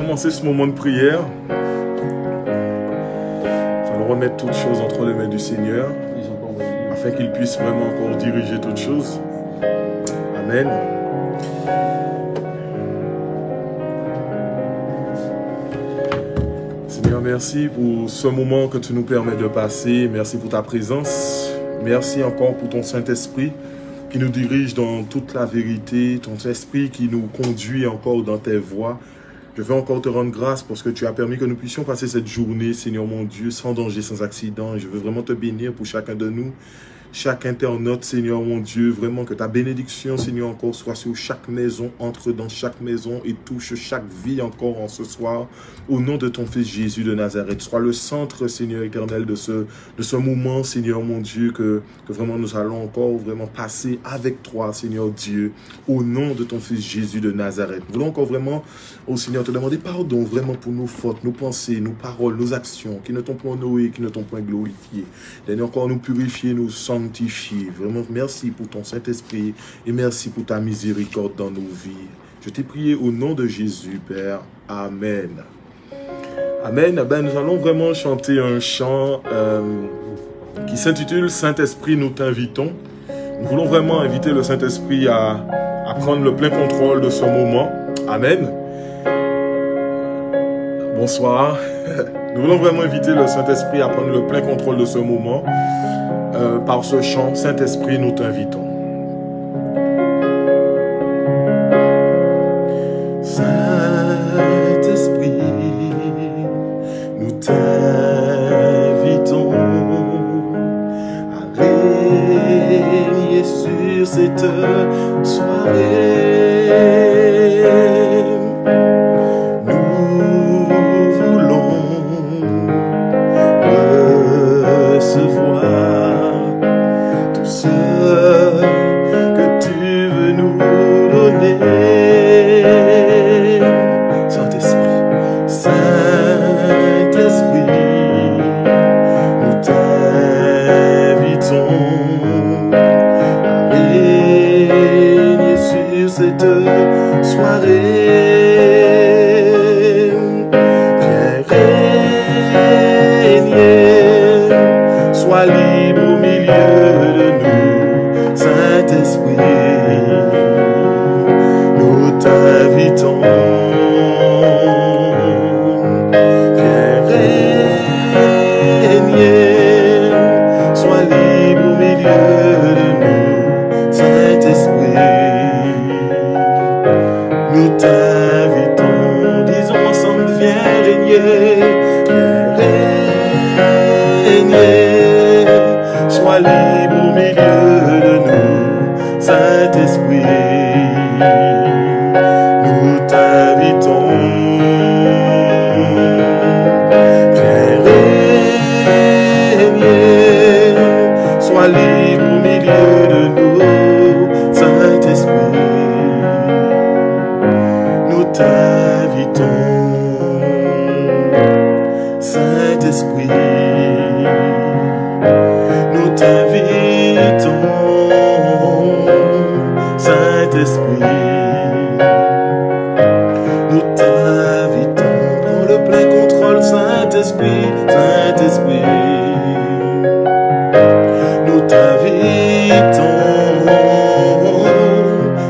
commencer ce moment de prière. Nous allons remettre toutes choses entre les mains du Seigneur, afin qu'il puisse vraiment encore diriger toutes choses. Amen. Seigneur, merci pour ce moment que tu nous permets de passer. Merci pour ta présence. Merci encore pour ton Saint-Esprit qui nous dirige dans toute la vérité, ton esprit qui nous conduit encore dans tes voies. Je veux encore te rendre grâce parce que tu as permis que nous puissions passer cette journée, Seigneur mon Dieu, sans danger, sans accident. Et je veux vraiment te bénir pour chacun de nous, chaque internaute, Seigneur mon Dieu, vraiment que ta bénédiction, Seigneur, encore soit sur chaque maison, entre dans chaque maison et touche chaque vie encore en ce soir. Au nom de ton Fils Jésus de Nazareth, sois le centre, Seigneur éternel, de ce moment, Seigneur mon Dieu, que vraiment nous allons encore vraiment passer avec toi, Seigneur Dieu, au nom de ton Fils Jésus de Nazareth. Nous voulons encore vraiment, oh Seigneur, te demander pardon vraiment pour nos fautes, nos pensées, nos paroles, nos actions, qui ne t'ont pas honoré, qui ne t'ont pas glorifié. Dernier encore nous purifier, nous sanctifier. Vraiment, merci pour ton Saint-Esprit et merci pour ta miséricorde dans nos vies. Je t'ai prié au nom de Jésus, Père. Amen. Amen. Ben, nous allons vraiment chanter un chant qui s'intitule « Saint-Esprit, nous t'invitons ». Nous voulons vraiment inviter le Saint-Esprit à prendre le plein contrôle de ce moment. Amen. Bonsoir. Nous voulons vraiment inviter le Saint-Esprit à prendre le plein contrôle de ce moment par ce chant « Saint-Esprit, nous t'invitons ». Saint-Esprit, nous t'invitons à régner sur cette soirée. Nous voulons recevoir tout ce que tu veux nous donner. Saint-Esprit, nous t'invitons à régner sur cette soirée. Viens régner, sois libre au milieu de nous. Saint-Esprit, nous t'invitons. Viens régner, sois libre au milieu de nous. Saint-Esprit, nous t'invitons. Disons ensemble, viens régner, sois libre au milieu de nous. Saint-Esprit, nous t'invitons. Viens régner, sois libre au milieu de nous. Saint-Esprit, nous t'invitons. Saint-Esprit, nous t'invitons. Saint-Esprit, nous t'invitons. Prends le plein contrôle, Saint-Esprit. Saint-Esprit, nous t'invitons.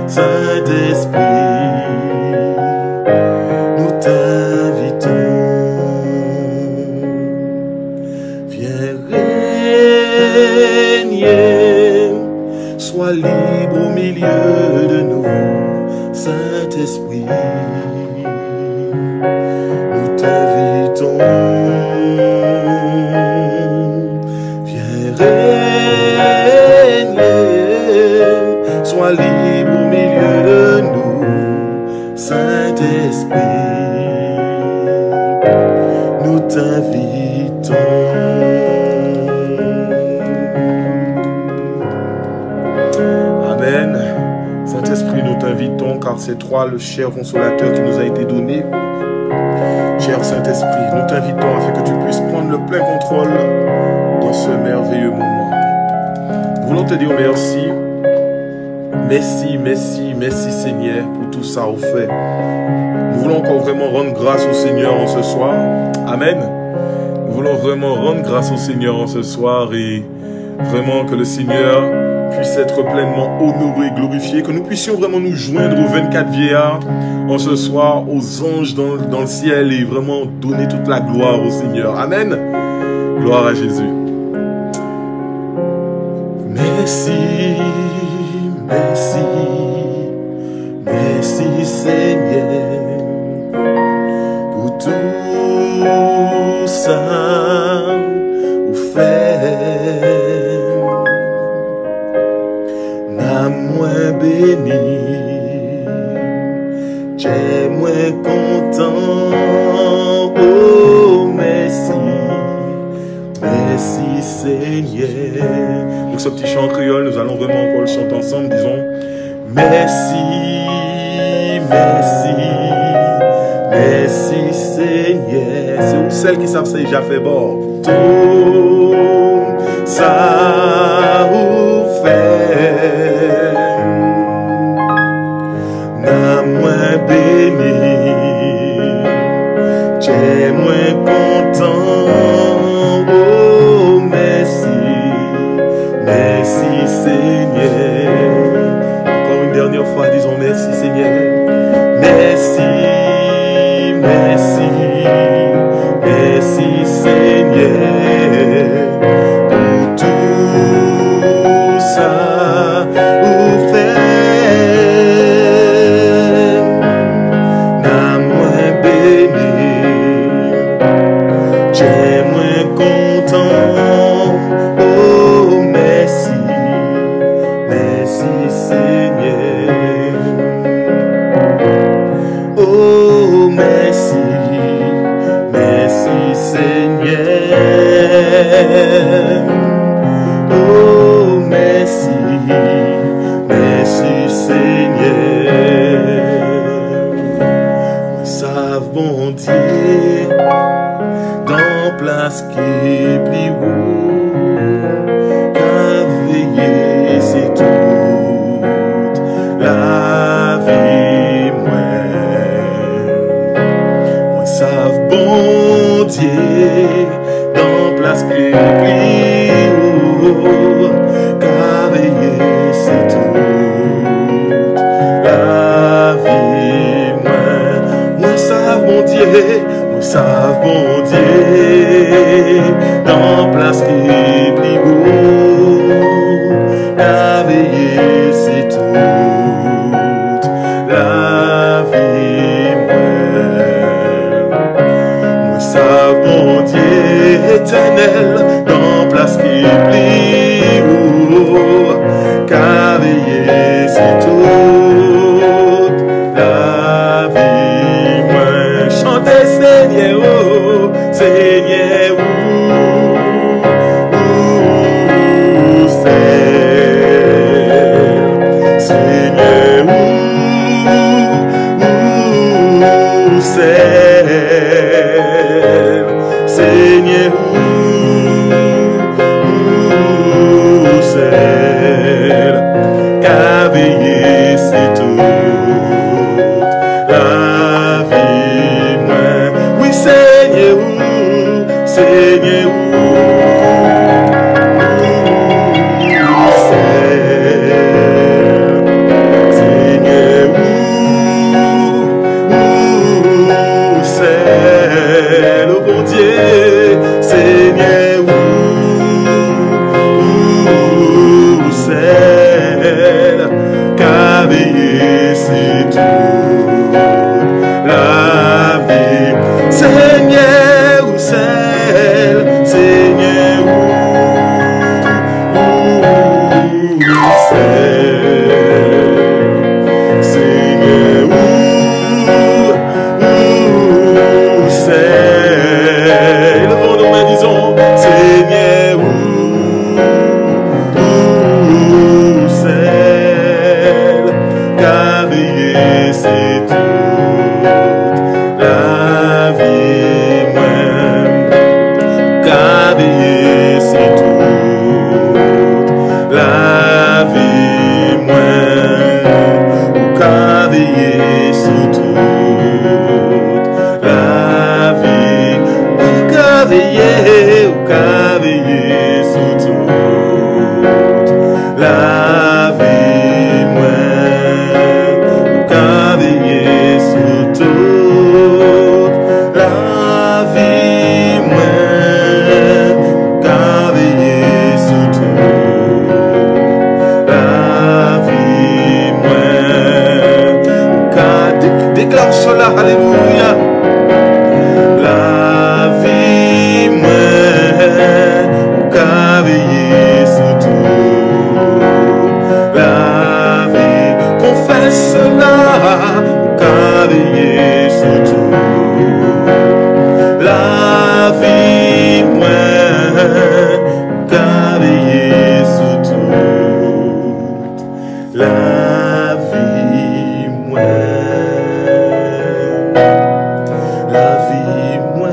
Saint-Esprit, nous t'invitons. Viens régner, sois libre au milieu de nous. Saint-Esprit, nous t'invitons. Viens régner, sois libre au milieu de nous. Saint-Esprit, nous t'invitons. Amen. Saint-Esprit, nous t'invitons car c'est toi le cher consolateur qui nous a été donné. Cher Saint-Esprit, nous t'invitons afin que tu puisses prendre le plein contrôle dans ce merveilleux moment. Nous voulons te dire merci. Merci, merci, merci Seigneur pour tout ça au fait. Nous voulons encore voulons vraiment rendre grâce au Seigneur en ce soir. Amen. Nous voulons vraiment rendre grâce au Seigneur en ce soir et vraiment que le Seigneur puisse être pleinement honoré, glorifié, que nous puissions vraiment nous joindre aux 24 vieillards en ce soir, aux anges dans le ciel et vraiment donner toute la gloire au Seigneur. Amen. Gloire à Jésus. Merci, merci, merci Seigneur pour tout ça vous fait. N'a moins béni, j'ai moins content. Oh merci, merci Seigneur. Donc ce petit chant créole, nous allons vraiment encore le chanter ensemble. Disons merci, merci, merci Seigneur. C'est où celles qui savent ça déjà fait bord. Tout ça vous fait. N'a moins béni, j'ai moins content. Oh merci, merci Seigneur. Encore une dernière fois, disons merci Seigneur. Merci, merci, merci Seigneur. Pour tout ça vous faites. N'a moins béni, j'ai moins content. Oh merci, merci Seigneur. Oh merci, merci Seigneur. Oh merci, merci Seigneur. Nous savons bon Dieu dans place qui plie qu'à veiller c'est toute la vie moi savent bon Dieu dans place qui plie qu'à veiller c'est toute la vie moi savent bon Dieu. Nous savons bon Dieu dans place qui plie qu'à veiller c'est toute la vie moi savons bon Dieu éternel dans place qui plie qu'à veiller c'est toute la vie chantez Seigneur, oh, Seigneur, c'est Seigneur, c'est Seigneur, c'est qu'à veiller c'est tout la vie. Oui Seigneur, Seigneur, c'est le bon Dieu, Seigneur, c'est qu'à veiller c'est tout la vie. Seigneur, c'est Seigneur, c'est le bon nom, disons Seigneur, c'est qu'à veiller c'est toute la vie qu'à veiller c'est toute la vie qu'à veiller c'est toute la vie moi.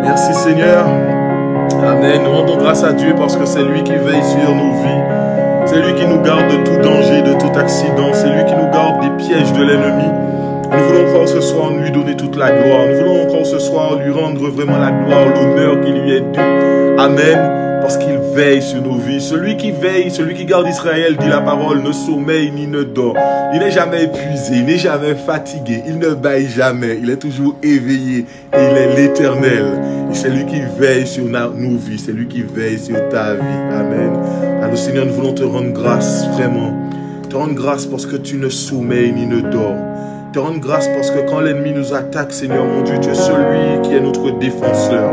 Merci Seigneur. Amen. Nous rendons grâce à Dieu parce que c'est lui qui veille sur nos vies. C'est lui qui nous garde de tout danger, de tout accident. C'est lui qui nous garde des pièges de l'ennemi. Nous voulons encore ce soir lui donner toute la gloire. Nous voulons encore ce soir lui rendre vraiment la gloire, l'honneur qui lui est dû. Amen. Parce qu'il veille sur nos vies. Celui qui veille, celui qui garde Israël, dit la parole, ne sommeille ni ne dort. Il n'est jamais épuisé, il n'est jamais fatigué, il ne bâille jamais. Il est toujours éveillé et il est l'Éternel. Et c'est lui qui veille sur nos vies, c'est lui qui veille sur ta vie. Amen. Alors Seigneur, nous voulons te rendre grâce, vraiment. Te rendre grâce parce que tu ne sommeilles ni ne dors. Te rendre grâce parce que quand l'ennemi nous attaque, Seigneur mon Dieu, tu es celui qui est notre défenseur.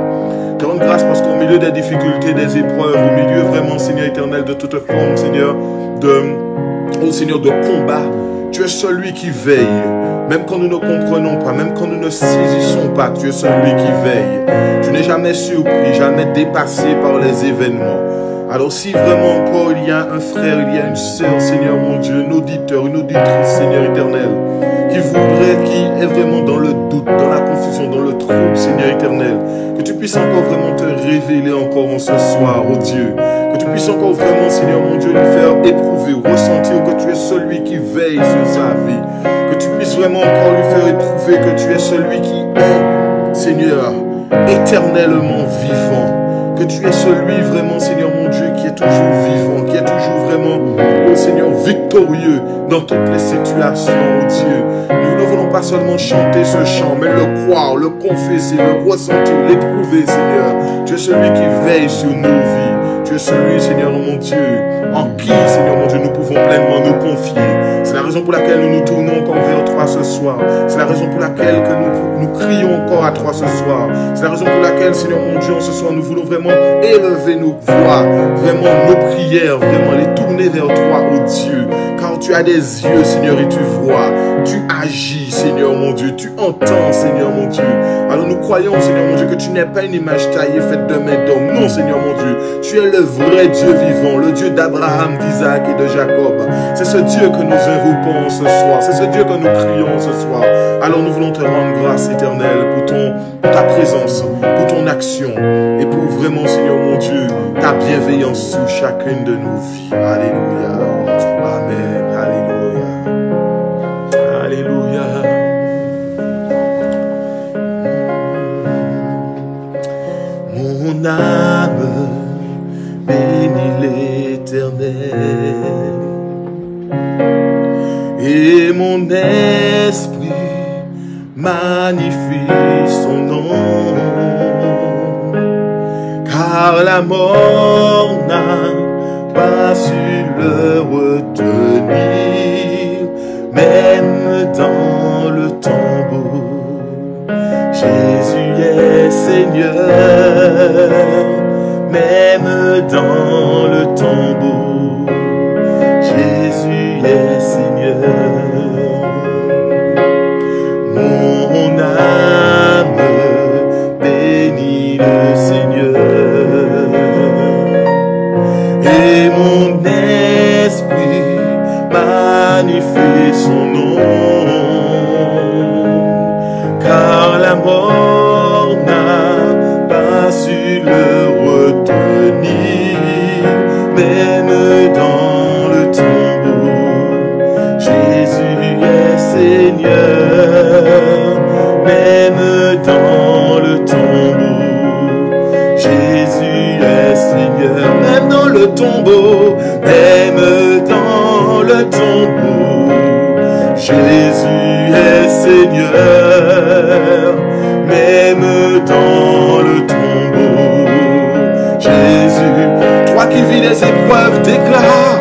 Te rendre grâce parce qu'au milieu des difficultés, des épreuves, au milieu vraiment, Seigneur éternel, de toute forme, Seigneur, Seigneur, de combat, tu es celui qui veille. Même quand nous ne comprenons pas, même quand nous ne saisissons pas, tu es celui qui veille. Tu n'es jamais surpris, jamais dépassé par les événements. Alors si vraiment encore il y a un frère, il y a une sœur, Seigneur mon Dieu, un auditeur, une auditrice, Seigneur éternel, qui voudrait, qui est vraiment dans le doute, dans la confusion, dans le trouble, Seigneur éternel, que tu puisses encore vraiment te révéler encore en ce soir, oh Dieu, que tu puisses encore vraiment, Seigneur mon Dieu, lui faire éprouver, ressentir que tu es celui qui veille sur sa vie, que tu puisses vraiment encore lui faire éprouver que tu es celui qui est, Seigneur, éternellement vivant. Que tu es celui vraiment, Seigneur mon Dieu, qui est toujours vivant, qui est toujours vraiment, oh Seigneur, victorieux dans toutes les situations, oh Dieu. Nous ne voulons pas seulement chanter ce chant, mais le croire, le confesser, le ressentir, l'éprouver, Seigneur. Tu es celui qui veille sur nos vies. Tu es celui, Seigneur mon Dieu, en qui, Seigneur mon Dieu, nous pouvons pleinement nous confier. C'est la raison pour laquelle nous nous tournons encore vers toi ce soir. C'est la raison pour laquelle que nous crions encore à toi ce soir. C'est la raison pour laquelle, Seigneur mon Dieu, ce soir, nous voulons vraiment élever nos voix, vraiment nos prières, vraiment les tourner vers toi, oh Dieu. Car tu as des yeux, Seigneur, et tu vois. Tu agis, Seigneur mon Dieu. Tu entends, Seigneur mon Dieu. Alors nous croyons, Seigneur mon Dieu, que tu n'es pas une image taillée faite de main d'homme. Non, Seigneur mon Dieu. Tu es le vrai Dieu vivant, le Dieu d'Abraham, d'Isaac et de Jacob. C'est ce Dieu que nous invoquons ce soir. C'est ce Dieu que nous crions ce soir. Alors nous voulons te rendre grâce éternelle pour ta présence, pour ton action et pour vraiment, Seigneur mon Dieu, ta bienveillance sur chacune de nos vies. Alléluia. Amen. Alléluia. Alléluia. Mon âme bénit l'Éternel et mon esprit magnifie son nom, car la mort n'a pas su le retenir, même dans le tombeau. Jésus est Seigneur, même dans le tombeau. Jésus est Seigneur. Mon âme bénit le Seigneur et mon esprit magnifie son nom, car la mort n'a pas su le retenir, même dans le tombeau. Jésus est Seigneur, même dans le tombeau. Jésus est Seigneur, même dans le tombeau, même dans le tombeau. Jésus est Seigneur, même dans le tombeau. Jésus, toi qui vis les épreuves, déclare,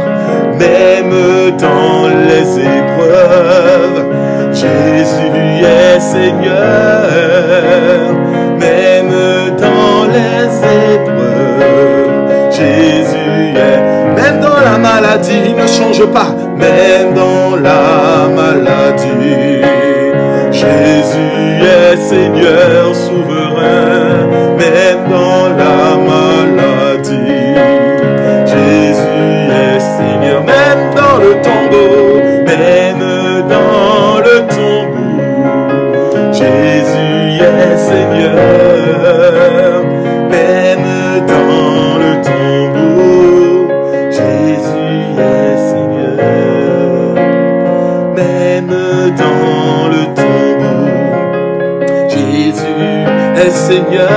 même dans les épreuves, Jésus est Seigneur, même dans les épreuves, Jésus est, même dans la maladie, il ne change pas, même dans la maladie, Jésus est Seigneur souverain, même dans la maladie, Jésus est Seigneur, même dans le tombeau, Seigneur, même dans le tombeau, Jésus est Seigneur, même dans le tombeau, Jésus est Seigneur,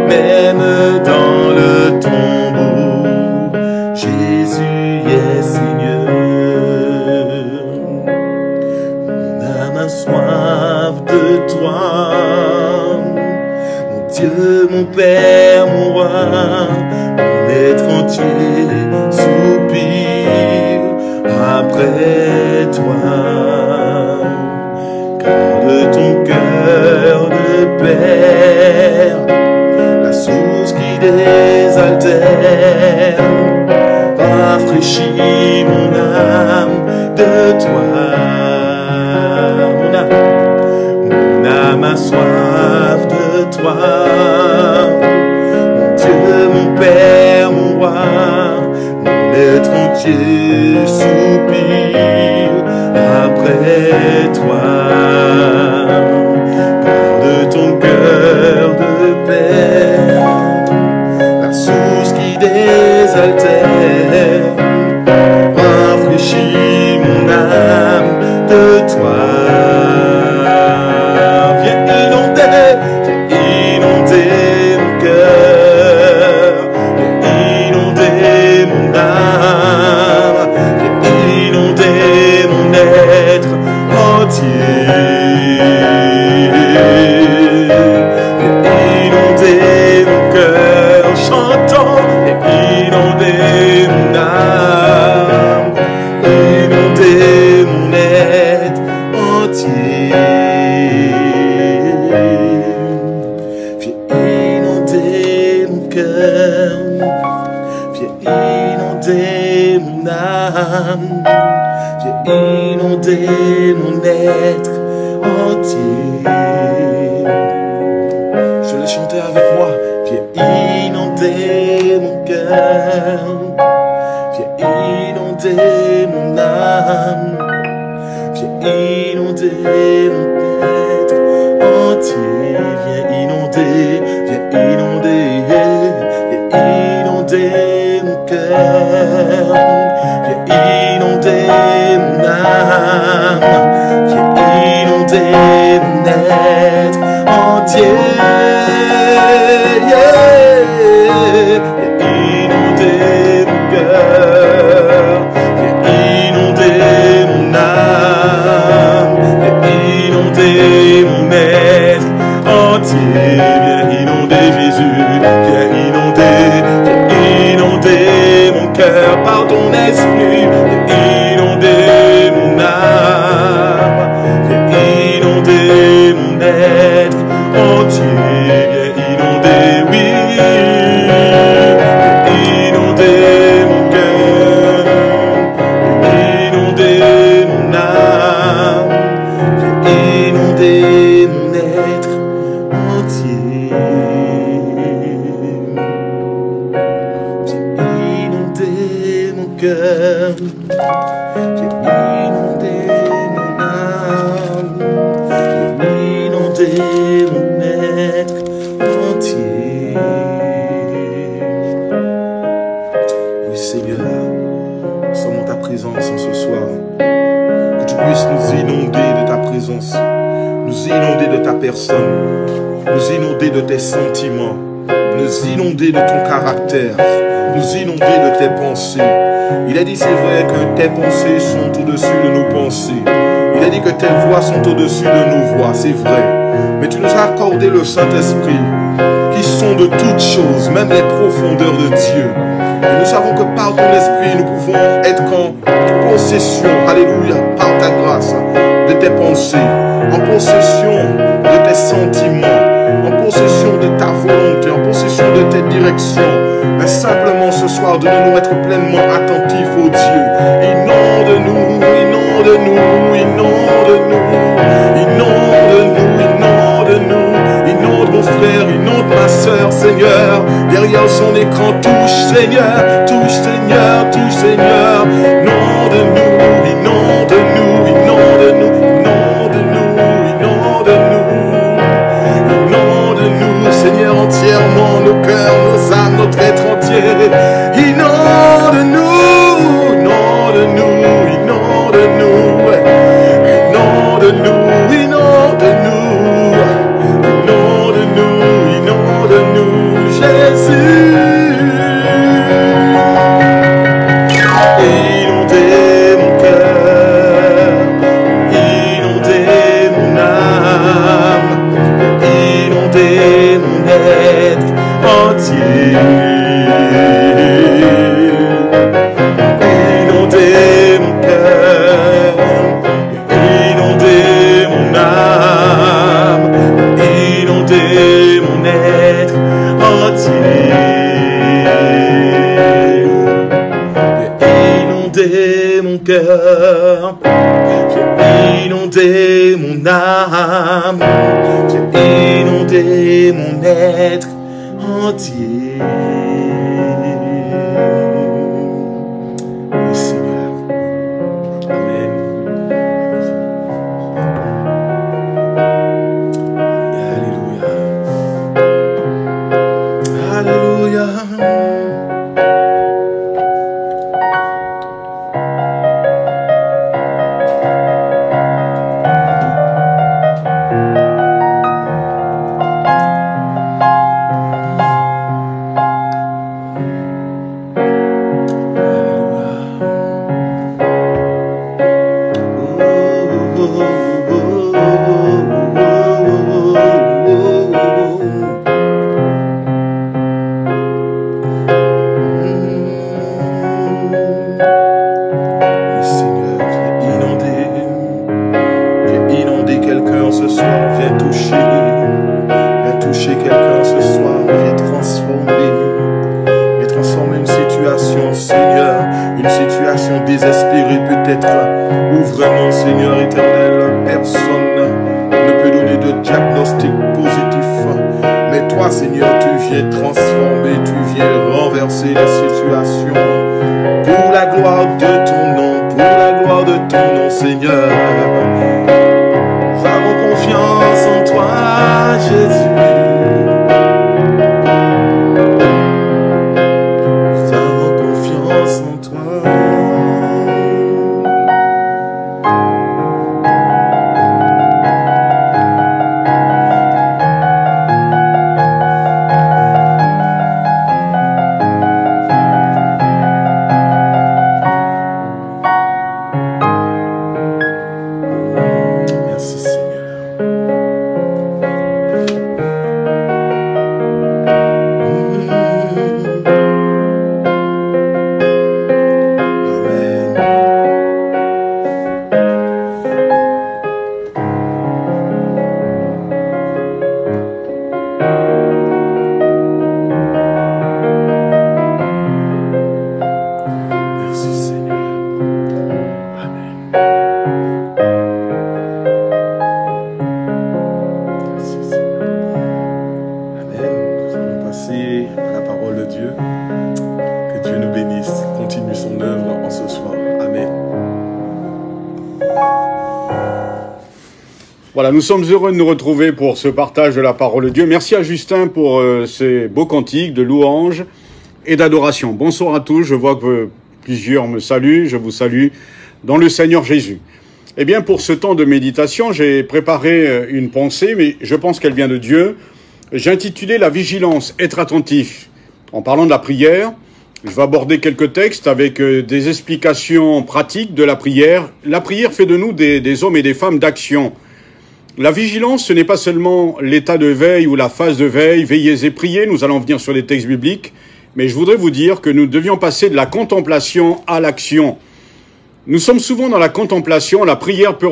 même dans le tombeau, Jésus est Seigneur. Mon âme a soif de toi, mon Dieu, mon Père, mon roi, mon être entier soupire après toi. Garde ton cœur de Père, la source qui désaltère, rafraîchis mon âme de toi. Mon âme a soif de toi, mon Dieu, mon Père, mon roi, mon être entier soupire après toi. Garde ton cœur de Père, la source qui désaltère, rafraîchis mon âme de toi. Viens inonder mon cœur, viens inonder mon âme, viens inonder mon être entier. Viens inonder mon cœur chantant, viens inonder mon âme, inonder mon être entier. Viens inonder mon cœur, viens inonder mon âme, viens inonder mon être entier. Je l'ai chanté avec moi. Viens inonder mon cœur, viens inonder mon âme, viens inonder mon être entier. Viens inonder, viens inonder, viens inonder mon cœur, viens inonder mon âme, viens inonder mon être entier. Viens inonder mon cœur, viens inonder mon âme, viens inonder mon être entier. Viens inonder Jésus, viens inonder mon cœur par ton esprit, viens inonder mon âme, viens inonder mon être entier. Viens inonder, oui, viens inonder mon cœur, viens inonder mon âme, viens inonder mon être entier. Viens inonder mon cœur, viens inonder mon âme, viens inonder mon être entier. Oui Seigneur, nous sommes en ta présence en ce soir. Que tu puisses nous inonder de ta présence, nous inonder de ta personne, nous inonder de tes sentiments, nous inonder de ton caractère, nous inonder de tes pensées. Il a dit, c'est vrai que tes pensées sont au-dessus de nos pensées. Il a dit que tes voix sont au-dessus de nos voix, c'est vrai. Mais tu nous as accordé le Saint-Esprit, qui sont de toutes choses, même les profondeurs de Dieu. Et nous savons que par ton esprit, nous pouvons être en possession, alléluia, par ta grâce, de tes pensées, en possession de tes sentiments, en possession de ta volonté, en possession de tes directions. Mais simplement ce soir, de nous être pleinement attentifs au Dieu. Inonde-nous, inonde-nous, inonde-nous, inonde-nous, inonde-nous, inonde mon frère, inonde ma soeur, Seigneur. Derrière son écran, touche Seigneur, touche Seigneur, touche Seigneur. Inonde-nous, inonde-nous, inonde-nous, inonde-nous, inonde-nous. cœur. Viens inonder mon âme. Viens inonder mon être entier. Oui, Seigneur. Amen. Alléluia. Alléluia. Désespéré peut-être, où vraiment, Seigneur éternel, personne ne peut donner de diagnostic positif. Mais toi, Seigneur, tu viens transformer, tu viens renverser les situations pour la gloire de ton nom, pour la gloire de ton nom, Seigneur. Nous avons confiance en toi, Jésus. Nous avons confiance en toi. Voilà, nous sommes heureux de nous retrouver pour ce partage de la parole de Dieu. Merci à Justin pour ces beaux cantiques de louange et d'adoration. Bonsoir à tous, je vois que plusieurs me saluent, je vous salue dans le Seigneur Jésus. Eh bien, pour ce temps de méditation, j'ai préparé une pensée, mais je pense qu'elle vient de Dieu. J'ai intitulé « La vigilance, être attentif ». En parlant de la prière, je vais aborder quelques textes avec des explications pratiques de la prière. La prière fait de nous des hommes et des femmes d'action. La vigilance, ce n'est pas seulement l'état de veille ou la phase de veille, veillez et priez, nous allons venir sur des textes bibliques, mais je voudrais vous dire que nous devions passer de la contemplation à l'action. Nous sommes souvent dans la contemplation, la prière peut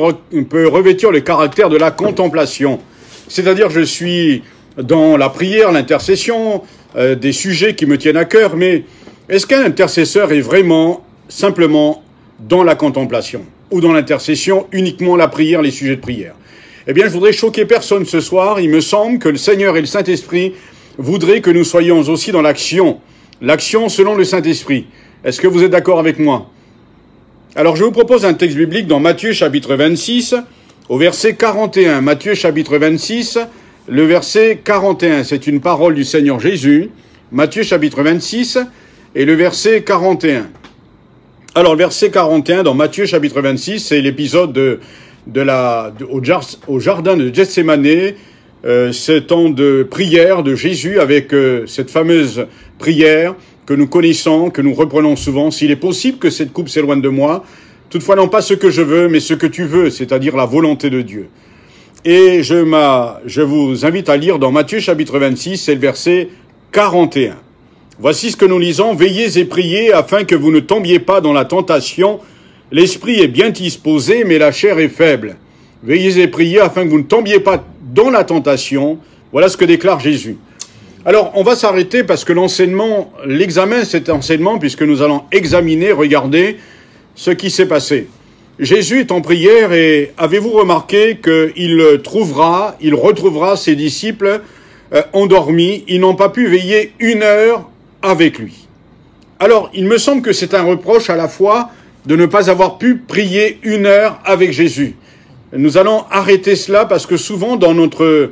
revêtir le caractère de la contemplation. C'est-à-dire, je suis dans la prière, l'intercession, des sujets qui me tiennent à cœur, mais est-ce qu'un intercesseur est vraiment, simplement, dans la contemplation ou dans l'intercession, uniquement la prière, les sujets de prière? Eh bien, je voudrais choquer personne ce soir. Il me semble que le Seigneur et le Saint-Esprit voudraient que nous soyons aussi dans l'action. L'action selon le Saint-Esprit. Est-ce que vous êtes d'accord avec moi? Alors, je vous propose un texte biblique dans Matthieu chapitre 26, au verset 41. Matthieu chapitre 26, le verset 41. C'est une parole du Seigneur Jésus. Matthieu chapitre 26 et le verset 41. Alors, le verset 41 dans Matthieu chapitre 26, c'est l'épisode au jardin de Gethsémane, ce temps de prière de Jésus avec cette fameuse prière que nous connaissons, que nous reprenons souvent. S'il est possible que cette coupe s'éloigne de moi, toutefois non pas ce que je veux, mais ce que tu veux, c'est-à-dire la volonté de Dieu. Et je vous invite à lire dans Matthieu chapitre 26, c'est le verset 41. Voici ce que nous lisons. « Veillez et priez afin que vous ne tombiez pas dans la tentation. L'esprit est bien disposé, mais la chair est faible. Veillez et priez afin que vous ne tombiez pas dans la tentation. » Voilà ce que déclare Jésus. Alors, on va s'arrêter parce que l'examen, cet enseignement, puisque nous allons examiner, regarder ce qui s'est passé. Jésus est en prière et avez-vous remarqué qu'il retrouvera ses disciples endormis. Ils n'ont pas pu veiller 1 heure avec lui. Alors, il me semble que c'est un reproche à la fois de ne pas avoir pu prier 1 heure avec Jésus. Nous allons arrêter cela parce que souvent dans notre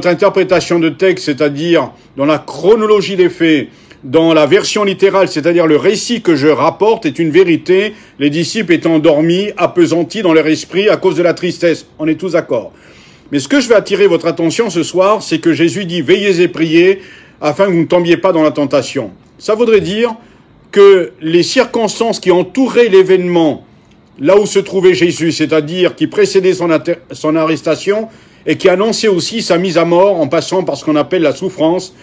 interprétation de texte, c'est-à-dire dans la chronologie des faits, dans la version littérale, c'est-à-dire le récit que je rapporte est une vérité, les disciples étant endormis, appesantis dans leur esprit à cause de la tristesse. On est tous d'accord. Mais ce que je vais attirer votre attention ce soir, c'est que Jésus dit « Veillez et priez afin que vous ne tombiez pas dans la tentation ». Ça voudrait dire que les circonstances qui entouraient l'événement, là où se trouvait Jésus, c'est-à-dire qui précédait son arrestation et qui annonçait aussi sa mise à mort en passant par ce qu'on appelle la souffrance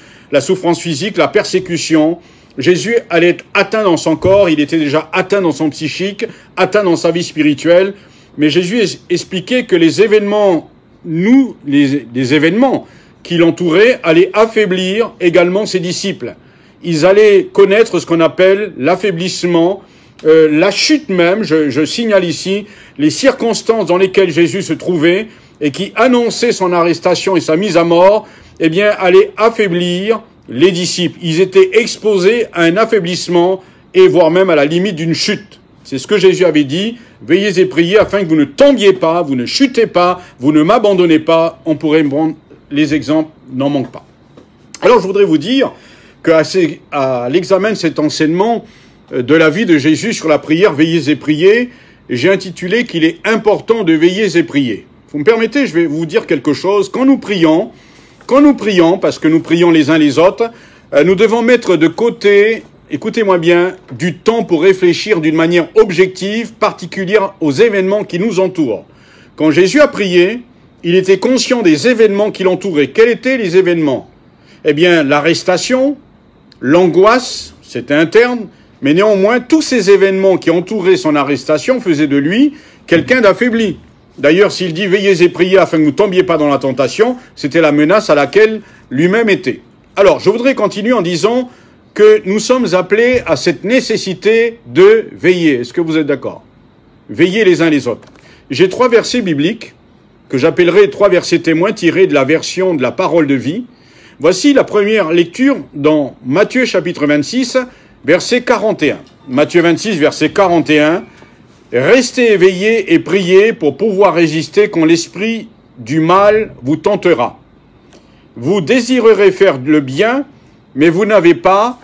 physique, la persécution. Jésus allait être atteint dans son corps, il était déjà atteint dans son psychique, atteint dans sa vie spirituelle, mais Jésus expliquait que les événements, les événements qui l'entouraient allaient affaiblir également ses disciples. Ils allaient connaître ce qu'on appelle l'affaiblissement, la chute même, je signale ici, les circonstances dans lesquelles Jésus se trouvait et qui annonçaient son arrestation et sa mise à mort, eh bien, allaient affaiblir les disciples. Ils étaient exposés à un affaiblissement et voire même à la limite d'une chute. C'est ce que Jésus avait dit, veillez et priez afin que vous ne tombiez pas, vous ne chutez pas, vous ne m'abandonnez pas. On pourrait me prendre les exemples, n'en manque pas. Alors, je voudrais vous dire qu'à l'examen de cet enseignement de la vie de Jésus sur la prière, veillez et priez, j'ai intitulé qu'il est important de veiller et prier. Vous me permettez, je vais vous dire quelque chose. Quand nous prions, parce que nous prions les uns les autres, nous devons mettre de côté, écoutez-moi bien, du temps pour réfléchir d'une manière objective, particulière aux événements qui nous entourent. Quand Jésus a prié, il était conscient des événements qui l'entouraient. Quels étaient les événements? Eh bien, l'arrestation, l'angoisse, c'était interne, mais néanmoins, tous ces événements qui entouraient son arrestation faisaient de lui quelqu'un d'affaibli. D'ailleurs, s'il dit « Veillez et priez afin que vous ne tombiez pas dans la tentation », c'était la menace à laquelle lui-même était. Alors, je voudrais continuer en disant que nous sommes appelés à cette nécessité de veiller. Est-ce que vous êtes d'accord? Veiller les uns les autres. J'ai 3 versets bibliques que j'appellerai 3 versets témoins tirés de la version de la parole de vie. Voici la première lecture dans Matthieu chapitre 26, verset 41. Matthieu 26, verset 41. Restez éveillés et priez pour pouvoir résister quand l'esprit du mal vous tentera. Vous désirerez faire le bien, mais vous n'avez pas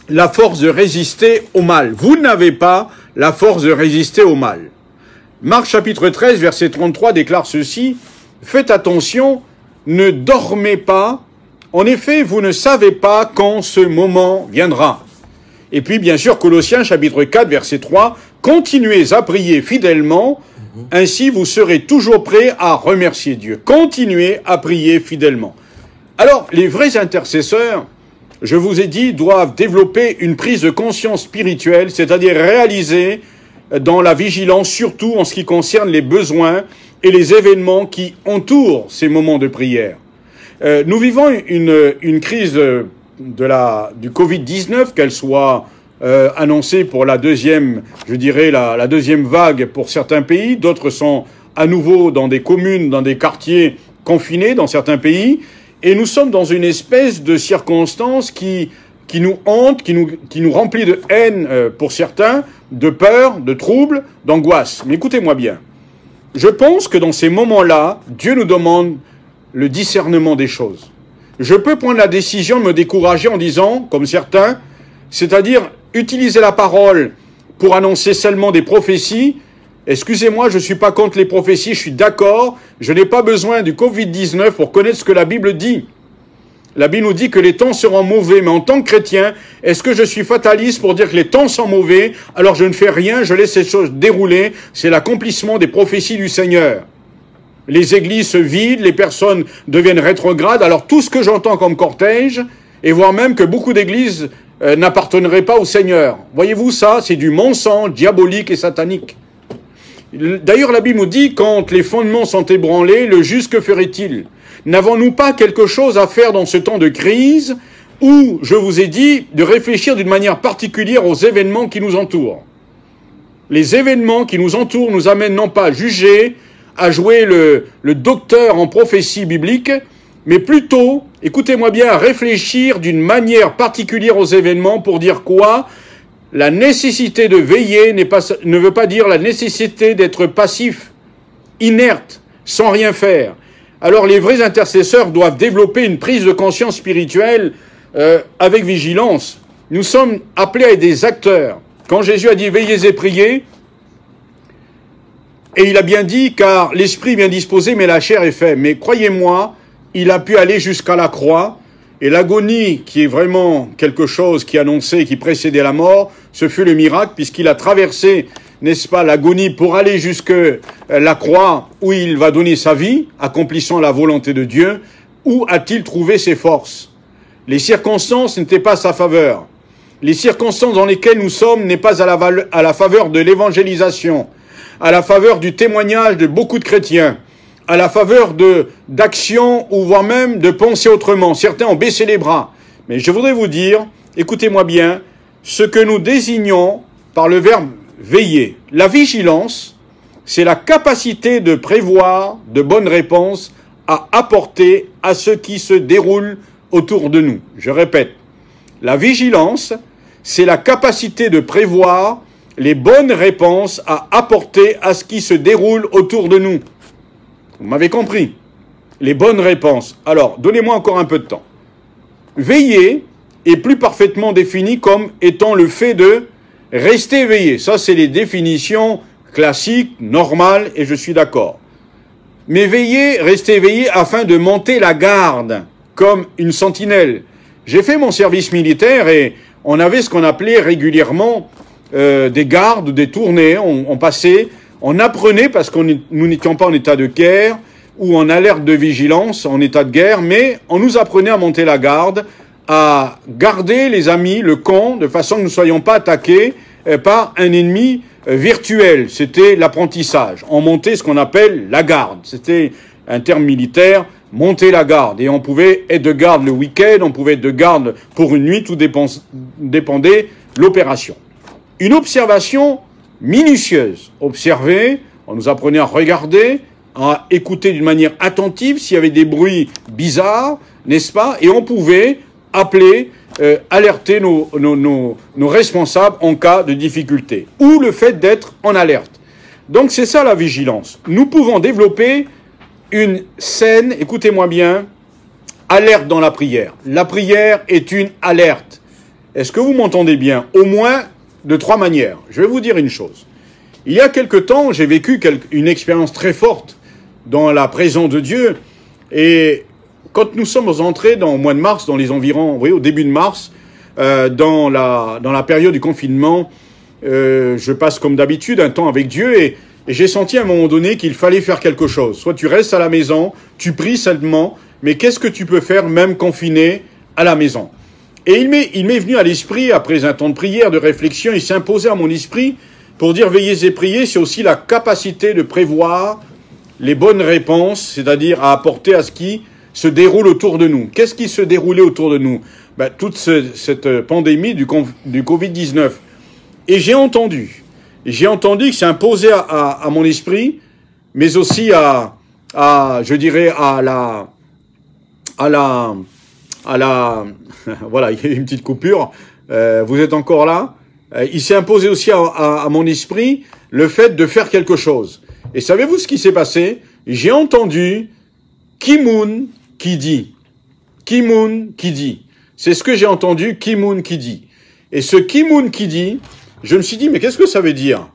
la force de résister au mal. Vous n'avez pas la force de résister au mal. Marc chapitre 13, verset 33 déclare ceci. Faites attention, ne dormez pas. En effet, vous ne savez pas quand ce moment viendra. Et puis, bien sûr, Colossiens, chapitre 4, verset 3, « Continuez à prier fidèlement, ainsi vous serez toujours prêts à remercier Dieu. » Continuez à prier fidèlement. Alors, les vrais intercesseurs, je vous ai dit, doivent développer une prise de conscience spirituelle, c'est-à-dire réaliser dans la vigilance, surtout en ce qui concerne les besoins et les événements qui entourent ces moments de prière. Nous vivons une crise du Covid-19, qu'elle soit annoncée pour la deuxième, je dirais la deuxième vague pour certains pays, d'autres sont à nouveau dans des communes, dans des quartiers confinés dans certains pays, et nous sommes dans une espèce de circonstance qui nous hante, qui nous remplit de haine pour certains, de peur, de trouble, d'angoisse. Mais écoutez-moi bien, je pense que dans ces moments-là, Dieu nous demande le discernement des choses. Je peux prendre la décision de me décourager en disant, comme certains, c'est-à-dire utiliser la parole pour annoncer seulement des prophéties. Excusez-moi, je ne suis pas contre les prophéties, je suis d'accord, je n'ai pas besoin du Covid-19 pour connaître ce que la Bible dit. La Bible nous dit que les temps seront mauvais, mais en tant que chrétien, est-ce que je suis fataliste pour dire que les temps sont mauvais, alors je ne fais rien, je laisse ces choses dérouler? C'est l'accomplissement des prophéties du Seigneur. Les églises se vident, les personnes deviennent rétrogrades, alors tout ce que j'entends comme cortège, et voire même que beaucoup d'églises n'apparteneraient pas au Seigneur. Voyez-vous ça, c'est du mensonge diabolique et satanique. D'ailleurs, la Bible nous dit, quand les fondements sont ébranlés, le juste que ferait-il? N'avons-nous pas quelque chose à faire dans ce temps de crise où je vous ai dit de réfléchir d'une manière particulière aux événements qui nous entourent. Les événements qui nous entourent nous amènent non pas à juger, à jouer le docteur en prophétie biblique, mais plutôt, écoutez-moi bien, à réfléchir d'une manière particulière aux événements pour dire quoi? La nécessité de veiller ne veut pas dire la nécessité d'être passif, inerte, sans rien faire. Alors les vrais intercesseurs doivent développer une prise de conscience spirituelle avec vigilance. Nous sommes appelés à être des acteurs. Quand Jésus a dit « veillez et priez », et il a bien dit « car l'esprit est bien disposé, mais la chair est faible ». Mais croyez-moi, il a pu aller jusqu'à la croix, et l'agonie, qui est vraiment quelque chose qui annonçait, qui précédait la mort, ce fut le miracle, puisqu'il a traversé, n'est-ce pas, l'agonie pour aller jusque la croix où il va donner sa vie, accomplissant la volonté de Dieu. Où a-t-il trouvé ses forces? Les circonstances n'étaient pas à sa faveur. Les circonstances dans lesquelles nous sommes n'est pas à la faveur de l'évangélisation, à la faveur du témoignage de beaucoup de chrétiens, à la faveur d'actions ou voire même de penser autrement. Certains ont baissé les bras. Mais je voudrais vous dire, écoutez-moi bien, ce que nous désignons par le verbe veiller. La vigilance, c'est la capacité de prévoir de bonnes réponses à apporter à ce qui se déroule autour de nous. Je répète, la vigilance, c'est la capacité de prévoir les bonnes réponses à apporter à ce qui se déroule autour de nous. Vous m'avez compris? Les bonnes réponses. Alors, donnez-moi encore un peu de temps. Veiller est plus parfaitement défini comme étant le fait de rester éveillé. Ça, c'est les définitions classiques, normales, et je suis d'accord. Mais veiller, rester éveillé afin de monter la garde, comme une sentinelle. J'ai fait mon service militaire et on avait ce qu'on appelait régulièrement des gardes, des tournées. On passait, on apprenait, parce que nous n'étions pas en état de guerre ou en alerte de vigilance, en état de guerre, mais on nous apprenait à monter la garde, à garder les amis, le camp, de façon que nous ne soyons pas attaqués par un ennemi virtuel. C'était l'apprentissage. On montait ce qu'on appelle la garde. C'était un terme militaire, monter la garde. Et on pouvait être de garde le week-end, on pouvait être de garde pour une nuit, tout dépendait de l'opération. Une observation minutieuse. Observer, on nous apprenait à regarder, à écouter d'une manière attentive s'il y avait des bruits bizarres, n'est-ce pas? Et on pouvait appeler, alerter nos responsables en cas de difficulté. Ou le fait d'être en alerte. Donc c'est ça la vigilance. Nous pouvons développer une saine, écoutez-moi bien, alerte dans la prière. La prière est une alerte. Est-ce que vous m'entendez bien? Au moins de 3 manières. Je vais vous dire une chose. Il y a quelque temps, j'ai vécu une expérience très forte dans la présence de Dieu. Et quand nous sommes entrés au mois de mars, dans les environs, vous voyez, au début de mars, dans la période du confinement, je passe comme d'habitude un temps avec Dieu et j'ai senti à un moment donné qu'il fallait faire quelque chose. Soit tu restes à la maison, tu pries seulement, mais qu'est-ce que tu peux faire même confiné à la maison? Et il m'est venu à l'esprit, après un temps de prière, de réflexion, il s'est imposé à mon esprit pour dire veillez et priez, c'est aussi la capacité de prévoir les bonnes réponses, c'est-à-dire à apporter à ce qui se déroule autour de nous. Qu'est-ce qui se déroulait autour de nous? Toute cette pandémie du Covid-19. Et j'ai entendu que c'est imposé à mon esprit, mais aussi je dirais à la voilà, il y a une petite coupure, vous êtes encore là. Il s'est imposé aussi à mon esprit le fait de faire quelque chose. Et savez-vous ce qui s'est passé? J'ai entendu Kimoun qui dit. Kimoun qui dit. C'est ce que j'ai entendu, Kimoun qui dit. Et ce Kimoun qui dit, je me suis dit, mais qu'est-ce que ça veut dire?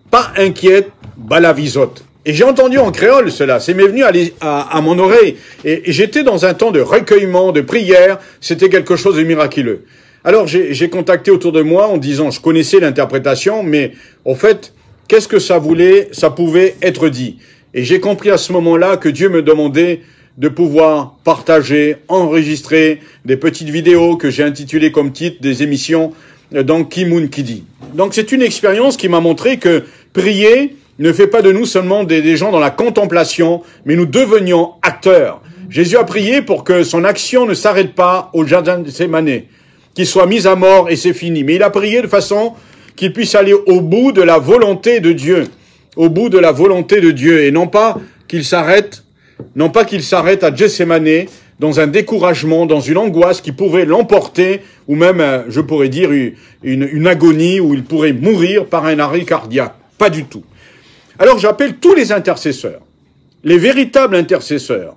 Pas inquiète, balavisote. Et j'ai entendu en créole cela, c'est m'est venu à mon oreille. Et j'étais dans un temps de recueillement, de prière, c'était quelque chose de miraculeux. Alors j'ai contacté autour de moi en disant, je connaissais l'interprétation, mais au fait, qu'est-ce que ça pouvait être dit? Et j'ai compris à ce moment-là que Dieu me demandait de pouvoir partager, enregistrer des petites vidéos que j'ai intitulées comme titre des émissions dans Kimoun qui dit. Donc c'est une expérience qui m'a montré que prier ne fait pas de nous seulement des gens dans la contemplation, mais nous devenions acteurs. Jésus a prié pour que son action ne s'arrête pas au jardin de Gethsémani, qu'il soit mis à mort et c'est fini. Mais il a prié de façon qu'il puisse aller au bout de la volonté de Dieu, au bout de la volonté de Dieu, et non pas qu'il s'arrête à Gethsémani dans un découragement, dans une angoisse qui pouvait l'emporter, ou même, je pourrais dire, une agonie où il pourrait mourir par un arrêt cardiaque. Pas du tout. Alors j'appelle tous les intercesseurs, les véritables intercesseurs,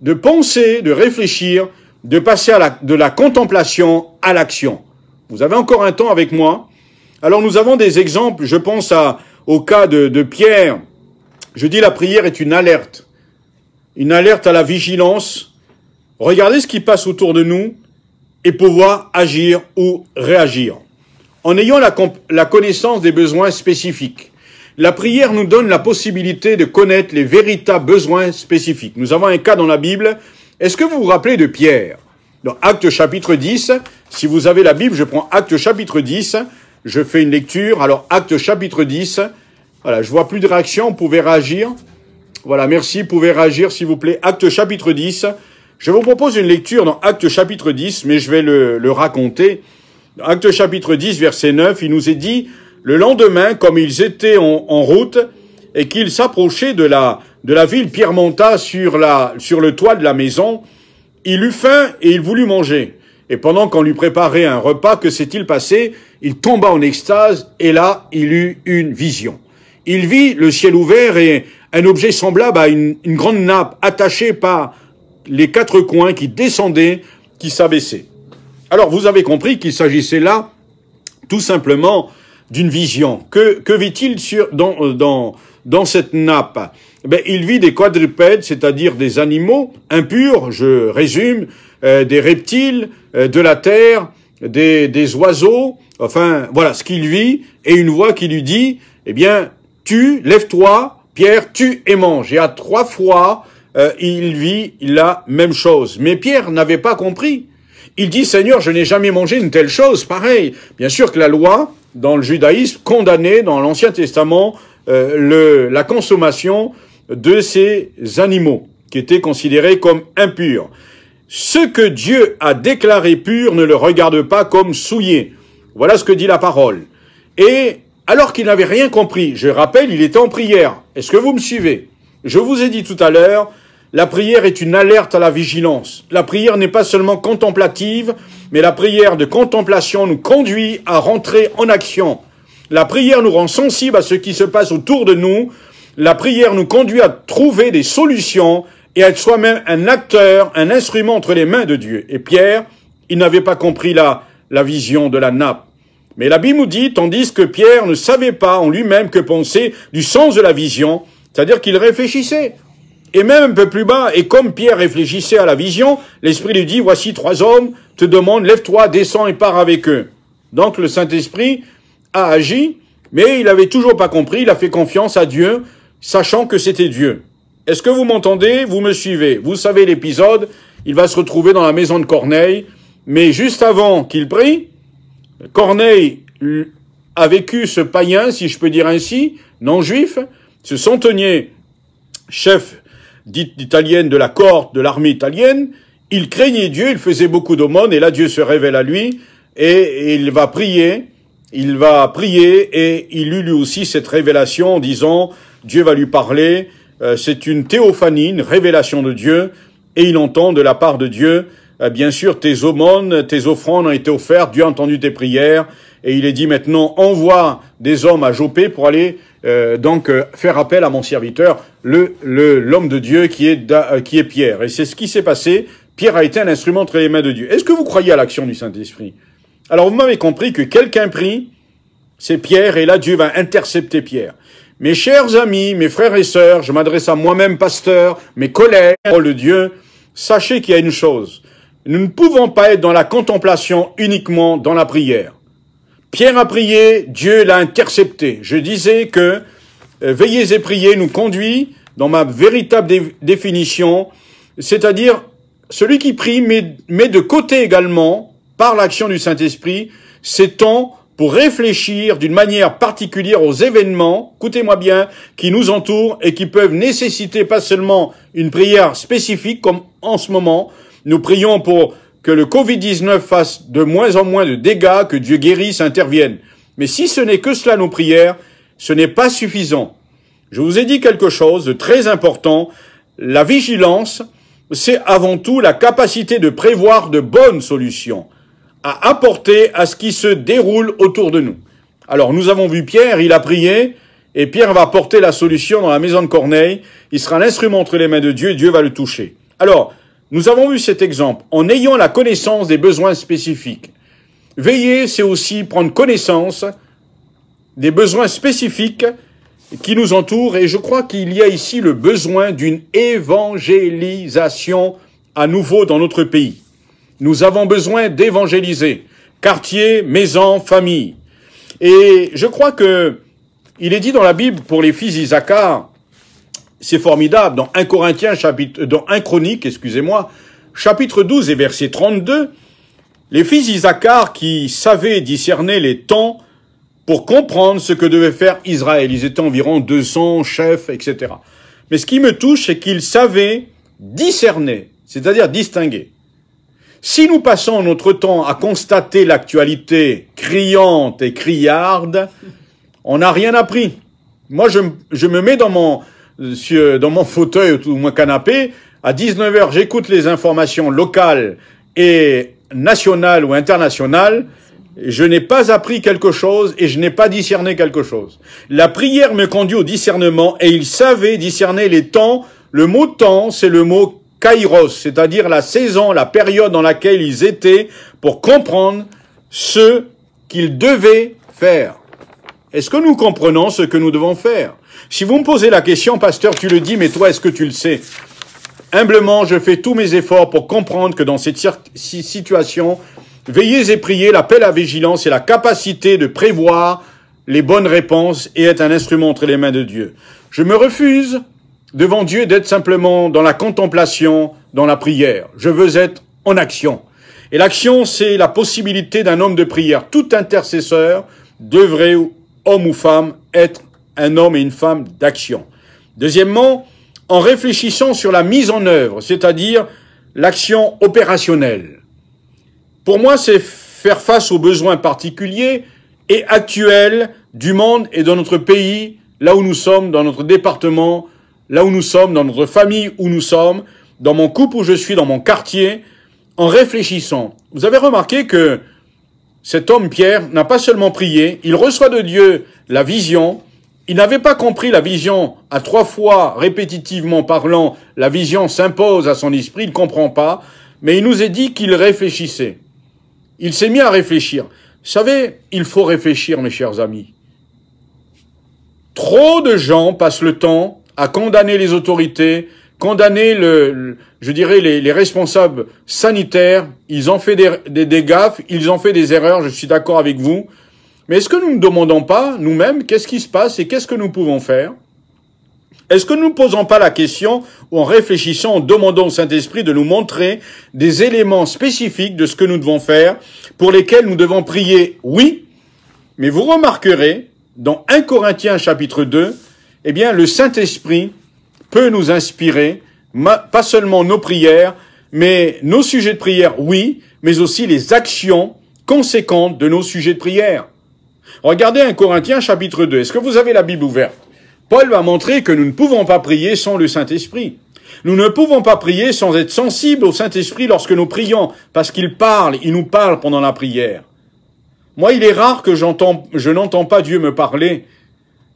de penser, de réfléchir, de passer de la contemplation à l'action. Vous avez encore un temps avec moi. Alors nous avons des exemples, je pense au cas de Pierre. Je dis la prière est une alerte à la vigilance. Regardez ce qui passe autour de nous et pouvoir agir ou réagir. En ayant la connaissance des besoins spécifiques. La prière nous donne la possibilité de connaître les véritables besoins spécifiques. Nous avons un cas dans la Bible. Est-ce que vous vous rappelez de Pierre? Dans Actes chapitre 10, si vous avez la Bible, je prends Actes chapitre 10, je fais une lecture. Alors Actes chapitre 10, voilà, je vois plus de réaction, vous pouvez réagir. Voilà, merci, vous pouvez réagir s'il vous plaît. Actes chapitre 10, je vous propose une lecture dans Actes chapitre 10, mais je vais le raconter. Dans Actes chapitre 10, verset 9, il nous est dit... Le lendemain, comme ils étaient en route et qu'ils s'approchaient de la ville, Pierre monta sur le toit de la maison. Il eut faim et il voulut manger. Et pendant qu'on lui préparait un repas, que s'est-il passé? Il tomba en extase et là, il eut une vision. Il vit le ciel ouvert et un objet semblable à une grande nappe attachée par les quatre coins qui descendait, qui s'abaissait. Alors, vous avez compris qu'il s'agissait là, tout simplement, d'une vision. Que vit-il dans cette nappe? Ben, il vit des quadrupèdes, c'est-à-dire des animaux impurs, je résume, des reptiles, de la terre, des oiseaux, enfin, voilà ce qu'il vit, et une voix qui lui dit, eh bien, lève-toi, Pierre, tue et mange. Et à 3 fois, il vit la même chose. Mais Pierre n'avait pas compris. Il dit, Seigneur, je n'ai jamais mangé une telle chose, pareil. Bien sûr que la loi, dans le judaïsme, condamnait dans l'Ancien Testament la consommation de ces animaux, qui étaient considérés comme impurs. Ce que Dieu a déclaré pur ne le regarde pas comme souillé. Voilà ce que dit la parole. Et alors qu'il n'avait rien compris, je rappelle, il était en prière. Est-ce que vous me suivez? Je vous ai dit tout à l'heure, la prière est une alerte à la vigilance. La prière n'est pas seulement contemplative, mais la prière de contemplation nous conduit à rentrer en action. La prière nous rend sensibles à ce qui se passe autour de nous. La prière nous conduit à trouver des solutions et à être soi-même un acteur, un instrument entre les mains de Dieu. Et Pierre, il n'avait pas compris la vision de la nappe. Mais la Bible nous dit, tandis que Pierre ne savait pas en lui-même que penser du sens de la vision, c'est-à-dire qu'il réfléchissait. Et même un peu plus bas, et comme Pierre réfléchissait à la vision, l'Esprit lui dit, voici 3 hommes, te demandent, lève-toi, descends et pars avec eux. Donc le Saint-Esprit a agi, mais il avait toujours pas compris, il a fait confiance à Dieu, sachant que c'était Dieu. Est-ce que vous m'entendez? Vous me suivez? Vous savez l'épisode, il va se retrouver dans la maison de Corneille, mais juste avant qu'il prie, Corneille a vécu ce païen, si je peux dire ainsi, non-juif, ce centenier, chef dite italienne de la cohorte de l'armée italienne, il craignait Dieu, il faisait beaucoup d'aumônes, et là Dieu se révèle à lui, et il va prier, et il eut lui aussi cette révélation en disant, Dieu va lui parler, c'est une théophanie, une révélation de Dieu, et il entend de la part de Dieu, bien sûr tes aumônes, tes offrandes ont été offertes, Dieu a entendu tes prières, et il est dit maintenant, envoie des hommes à Joppé pour aller faire appel à mon serviteur, l'homme de Dieu qui est Pierre. Et c'est ce qui s'est passé. Pierre a été un instrument entre les mains de Dieu. Est-ce que vous croyez à l'action du Saint-Esprit? Alors vous m'avez compris que quelqu'un prie, c'est Pierre, et là Dieu va intercepter Pierre. Mes chers amis, mes frères et sœurs, je m'adresse à moi-même, pasteur, mes collègues, parole de Dieu, sachez qu'il y a une chose. Nous ne pouvons pas être dans la contemplation uniquement dans la prière. Pierre a prié, Dieu l'a intercepté. Je disais que veillez et priez nous conduit dans ma véritable définition, c'est-à-dire celui qui prie met de côté également, par l'action du Saint-Esprit, ses temps pour réfléchir d'une manière particulière aux événements, écoutez-moi bien, qui nous entourent et qui peuvent nécessiter pas seulement une prière spécifique, comme en ce moment, nous prions pour que le Covid-19 fasse de moins en moins de dégâts, que Dieu guérisse, intervienne. Mais si ce n'est que cela nos prières, ce n'est pas suffisant. Je vous ai dit quelque chose de très important. La vigilance, c'est avant tout la capacité de prévoir de bonnes solutions à apporter à ce qui se déroule autour de nous. Alors, nous avons vu Pierre, il a prié, et Pierre va apporter la solution dans la maison de Corneille. Il sera l'instrument entre les mains de Dieu, et Dieu va le toucher. Alors, nous avons vu cet exemple. En ayant la connaissance des besoins spécifiques. Veiller, c'est aussi prendre connaissance des besoins spécifiques qui nous entourent, et je crois qu'il y a ici le besoin d'une évangélisation à nouveau dans notre pays. Nous avons besoin d'évangéliser, quartier, maison, famille. Et je crois que il est dit dans la Bible pour les fils d'Isaacar, c'est formidable, dans 1 Chronique, chapitre 12 et verset 32, les fils d'Isaacar qui savaient discerner les temps pour comprendre ce que devait faire Israël. Ils étaient environ 200 chefs, etc. Mais ce qui me touche, c'est qu'ils savaient discerner, c'est-à-dire distinguer. Si nous passons notre temps à constater l'actualité criante et criarde, on n'a rien appris. Moi, je me mets dans mon fauteuil ou mon canapé, à 19h, j'écoute les informations locales et nationales ou internationales. Je n'ai pas appris quelque chose et je n'ai pas discerné quelque chose. La prière me conduit au discernement et il savait discerner les temps. Le mot temps, c'est le mot kairos, c'est-à-dire la saison, la période dans laquelle ils étaient pour comprendre ce qu'ils devaient faire. Est-ce que nous comprenons ce que nous devons faire? Si vous me posez la question, pasteur, tu le dis, mais toi, est-ce que tu le sais? Humblement, je fais tous mes efforts pour comprendre que dans cette situation, veillez et priez, l'appel à vigilance et la capacité de prévoir les bonnes réponses et être un instrument entre les mains de Dieu. Je me refuse devant Dieu d'être simplement dans la contemplation, dans la prière. Je veux être en action. Et l'action, c'est la possibilité d'un homme de prière. Tout intercesseur devrait, homme ou femme, être un homme et une femme d'action. Deuxièmement, en réfléchissant sur la mise en œuvre, c'est-à-dire l'action opérationnelle. Pour moi, c'est faire face aux besoins particuliers et actuels du monde et de notre pays, là où nous sommes, dans notre département, là où nous sommes, dans notre famille où nous sommes, dans mon couple où je suis, dans mon quartier, en réfléchissant. Vous avez remarqué que cet homme, Pierre, n'a pas seulement prié, il reçoit de Dieu la vision. Il n'avait pas compris la vision à 3 fois, répétitivement parlant, la vision s'impose à son esprit, il ne comprend pas, mais il nous est dit qu'il réfléchissait. Il s'est mis à réfléchir. Vous savez, il faut réfléchir, mes chers amis. Trop de gens passent le temps à condamner les autorités, condamner les responsables sanitaires. Ils ont fait des gaffes, ils ont fait des erreurs, je suis d'accord avec vous. Mais est-ce que nous ne demandons pas, nous-mêmes, qu'est-ce qui se passe et qu'est-ce que nous pouvons faire? Est-ce que nous ne posons pas la question, ou en réfléchissant, en demandant au Saint-Esprit de nous montrer des éléments spécifiques de ce que nous devons faire, pour lesquels nous devons prier? Oui, mais vous remarquerez, dans 1 Corinthiens chapitre 2, eh bien, le Saint-Esprit peut nous inspirer, pas seulement nos prières, mais nos sujets de prière, oui, mais aussi les actions conséquentes de nos sujets de prière. Regardez 1 Corinthiens chapitre 2. Est-ce que vous avez la Bible ouverte? Paul va montrer que nous ne pouvons pas prier sans le Saint-Esprit. Nous ne pouvons pas prier sans être sensibles au Saint-Esprit lorsque nous prions, parce qu'il parle, il nous parle pendant la prière. Moi, il est rare que je n'entends pas Dieu me parler.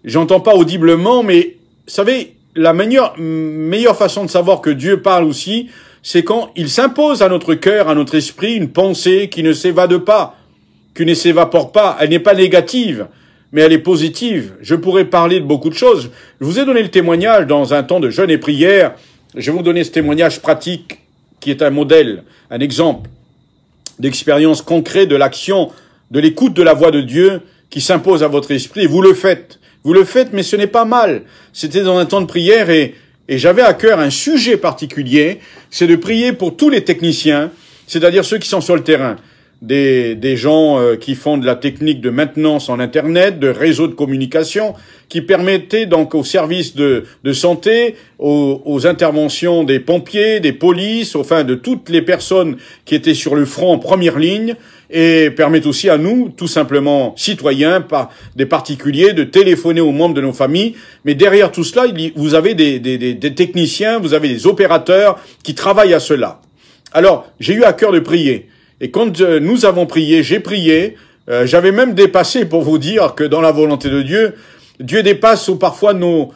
J'entends pas audiblement, mais vous savez, la meilleure façon de savoir que Dieu parle aussi, c'est quand il s'impose à notre cœur, à notre esprit, une pensée qui ne s'évade pas, qui ne s'évapore pas. Elle n'est pas négative, mais elle est positive. Je pourrais parler de beaucoup de choses. Je vous ai donné le témoignage dans un temps de jeûne et prière. Je vais vous donner ce témoignage pratique qui est un modèle, un exemple d'expérience concrète de l'action, de l'écoute de la voix de Dieu qui s'impose à votre esprit. Et vous le faites. Vous le faites, mais ce n'est pas mal. C'était dans un temps de prière et j'avais à cœur un sujet particulier, c'est de prier pour tous les techniciens, c'est-à-dire ceux qui sont sur le terrain. des gens qui font de la technique de maintenance en Internet, de réseaux de communication, qui permettaient donc aux services de santé, aux interventions des pompiers, des polices, enfin de toutes les personnes qui étaient sur le front en première ligne, et permettent aussi à nous, tout simplement citoyens, des particuliers, de téléphoner aux membres de nos familles. Mais derrière tout cela, vous avez des techniciens, vous avez des opérateurs qui travaillent à cela. Alors, j'ai eu à cœur de prier. Et quand nous avons prié, j'ai prié, j'avais même dépassé, pour vous dire que dans la volonté de Dieu, Dieu dépasse parfois nos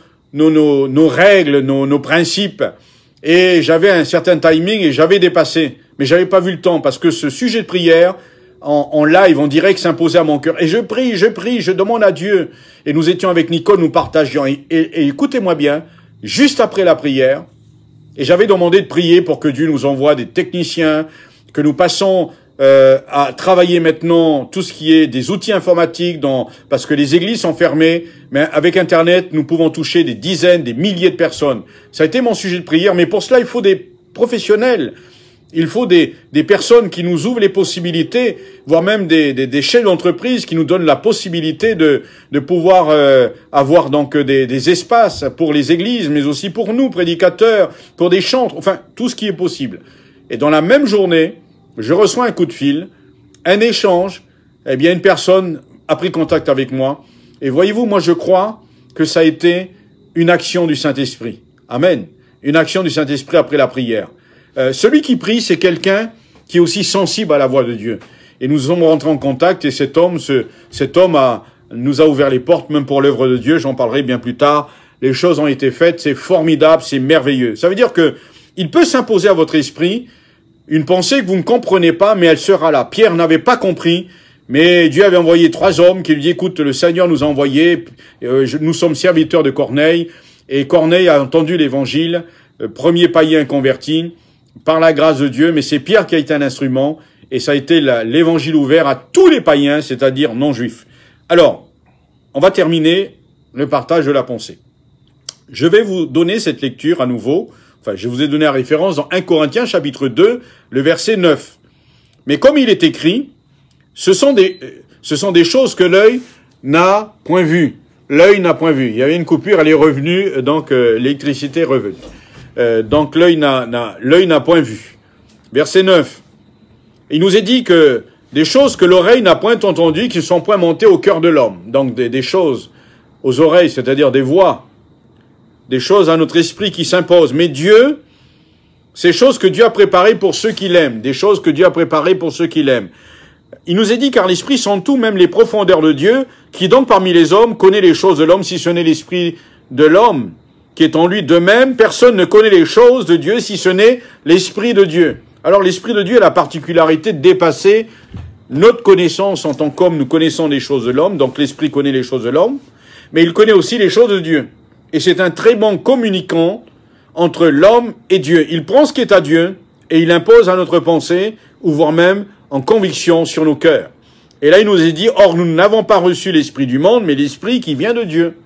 règles, nos principes. Et j'avais un certain timing et j'avais dépassé. Mais j'avais pas vu le temps parce que ce sujet de prière, en live, en direct, s'imposait à mon cœur. Et je prie, je demande à Dieu. Et nous étions avec Nicole, nous partagions. Et écoutez-moi bien, juste après la prière, et j'avais demandé de prier pour que Dieu nous envoie des techniciens, que nous passons à travailler maintenant tout ce qui est des outils informatiques, parce que les églises sont fermées, mais avec Internet, nous pouvons toucher des dizaines, des milliers de personnes. Ça a été mon sujet de prière, mais pour cela, il faut des professionnels. Il faut des personnes qui nous ouvrent les possibilités, voire même des chefs d'entreprise qui nous donnent la possibilité de pouvoir avoir donc des espaces pour les églises, mais aussi pour nous, prédicateurs, pour des chantres, enfin, tout ce qui est possible. Et dans la même journée, je reçois un coup de fil, un échange, eh bien, une personne a pris contact avec moi. Et voyez-vous, moi, je crois que ça a été une action du Saint-Esprit. Amen. Une action du Saint-Esprit après la prière. Celui qui prie, c'est quelqu'un qui est aussi sensible à la voix de Dieu. Et nous sommes rentrés en contact et cet homme nous a ouvert les portes, même pour l'œuvre de Dieu. J'en parlerai bien plus tard. Les choses ont été faites, c'est formidable, c'est merveilleux. Ça veut dire que il peut s'imposer à votre esprit une pensée que vous ne comprenez pas, mais elle sera là. Pierre n'avait pas compris, mais Dieu avait envoyé 3 hommes qui lui dit, écoute, le Seigneur nous a envoyés, nous sommes serviteurs de Corneille, et Corneille a entendu l'évangile, premier païen converti, par la grâce de Dieu, mais c'est Pierre qui a été un instrument, et ça a été l'évangile ouvert à tous les païens, c'est-à-dire non-juifs. Alors, on va terminer le partage de la pensée. Je vais vous donner cette lecture à nouveau, enfin, je vous ai donné la référence dans 1 Corinthiens chapitre 2, le verset 9. Mais comme il est écrit, ce sont des choses que l'œil n'a point vues. L'œil n'a point vu. Il y avait une coupure, elle est revenue, donc l'électricité est revenue. Donc l'œil n'a point vu. Verset 9. Il nous est dit que des choses que l'oreille n'a point entendues, qui ne sont point montées au cœur de l'homme. Donc des choses aux oreilles, c'est-à-dire des voix, des choses à notre esprit qui s'imposent. Mais Dieu, ces choses que Dieu a préparées pour ceux qui l'aiment, des choses que Dieu a préparées pour ceux qui l'aiment. Il nous est dit, car l'esprit sent tout, même les profondeurs de Dieu, qui donc parmi les hommes connaît les choses de l'homme, si ce n'est l'esprit de l'homme qui est en lui. De même, personne ne connaît les choses de Dieu, si ce n'est l'esprit de Dieu. Alors l'esprit de Dieu a la particularité de dépasser notre connaissance en tant qu'homme. Nous connaissons les choses de l'homme, donc l'esprit connaît les choses de l'homme, mais il connaît aussi les choses de Dieu. Et c'est un très bon communicant entre l'homme et Dieu. Il prend ce qui est à Dieu et il impose à notre pensée, ou voire même en conviction sur nos cœurs. Et là, il nous est dit, or nous n'avons pas reçu l'esprit du monde, mais l'esprit qui vient de Dieu,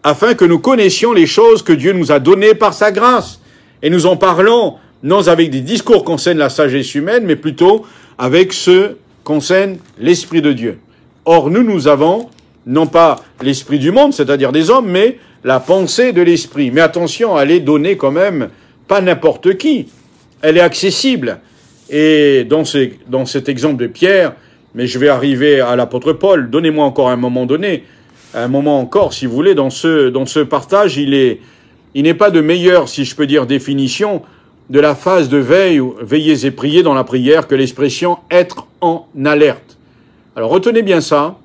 afin que nous connaissions les choses que Dieu nous a données par sa grâce. Et nous en parlons, non avec des discours concernant la sagesse humaine, mais plutôt avec ceux concernant l'esprit de Dieu. Or, nous avons, non pas l'esprit du monde, c'est-à-dire des hommes, mais la pensée de l'esprit. Mais attention, elle est donnée quand même, pas n'importe qui. Elle est accessible. Et dans cet exemple de Pierre, mais je vais arriver à l'apôtre Paul, donnez-moi encore un moment donné, un moment encore, si vous voulez, dans ce partage, il n'est pas de meilleure, si je peux dire, définition de la phase de veille, ou veillez et priez dans la prière, que l'expression « être en alerte ». Alors retenez bien ça,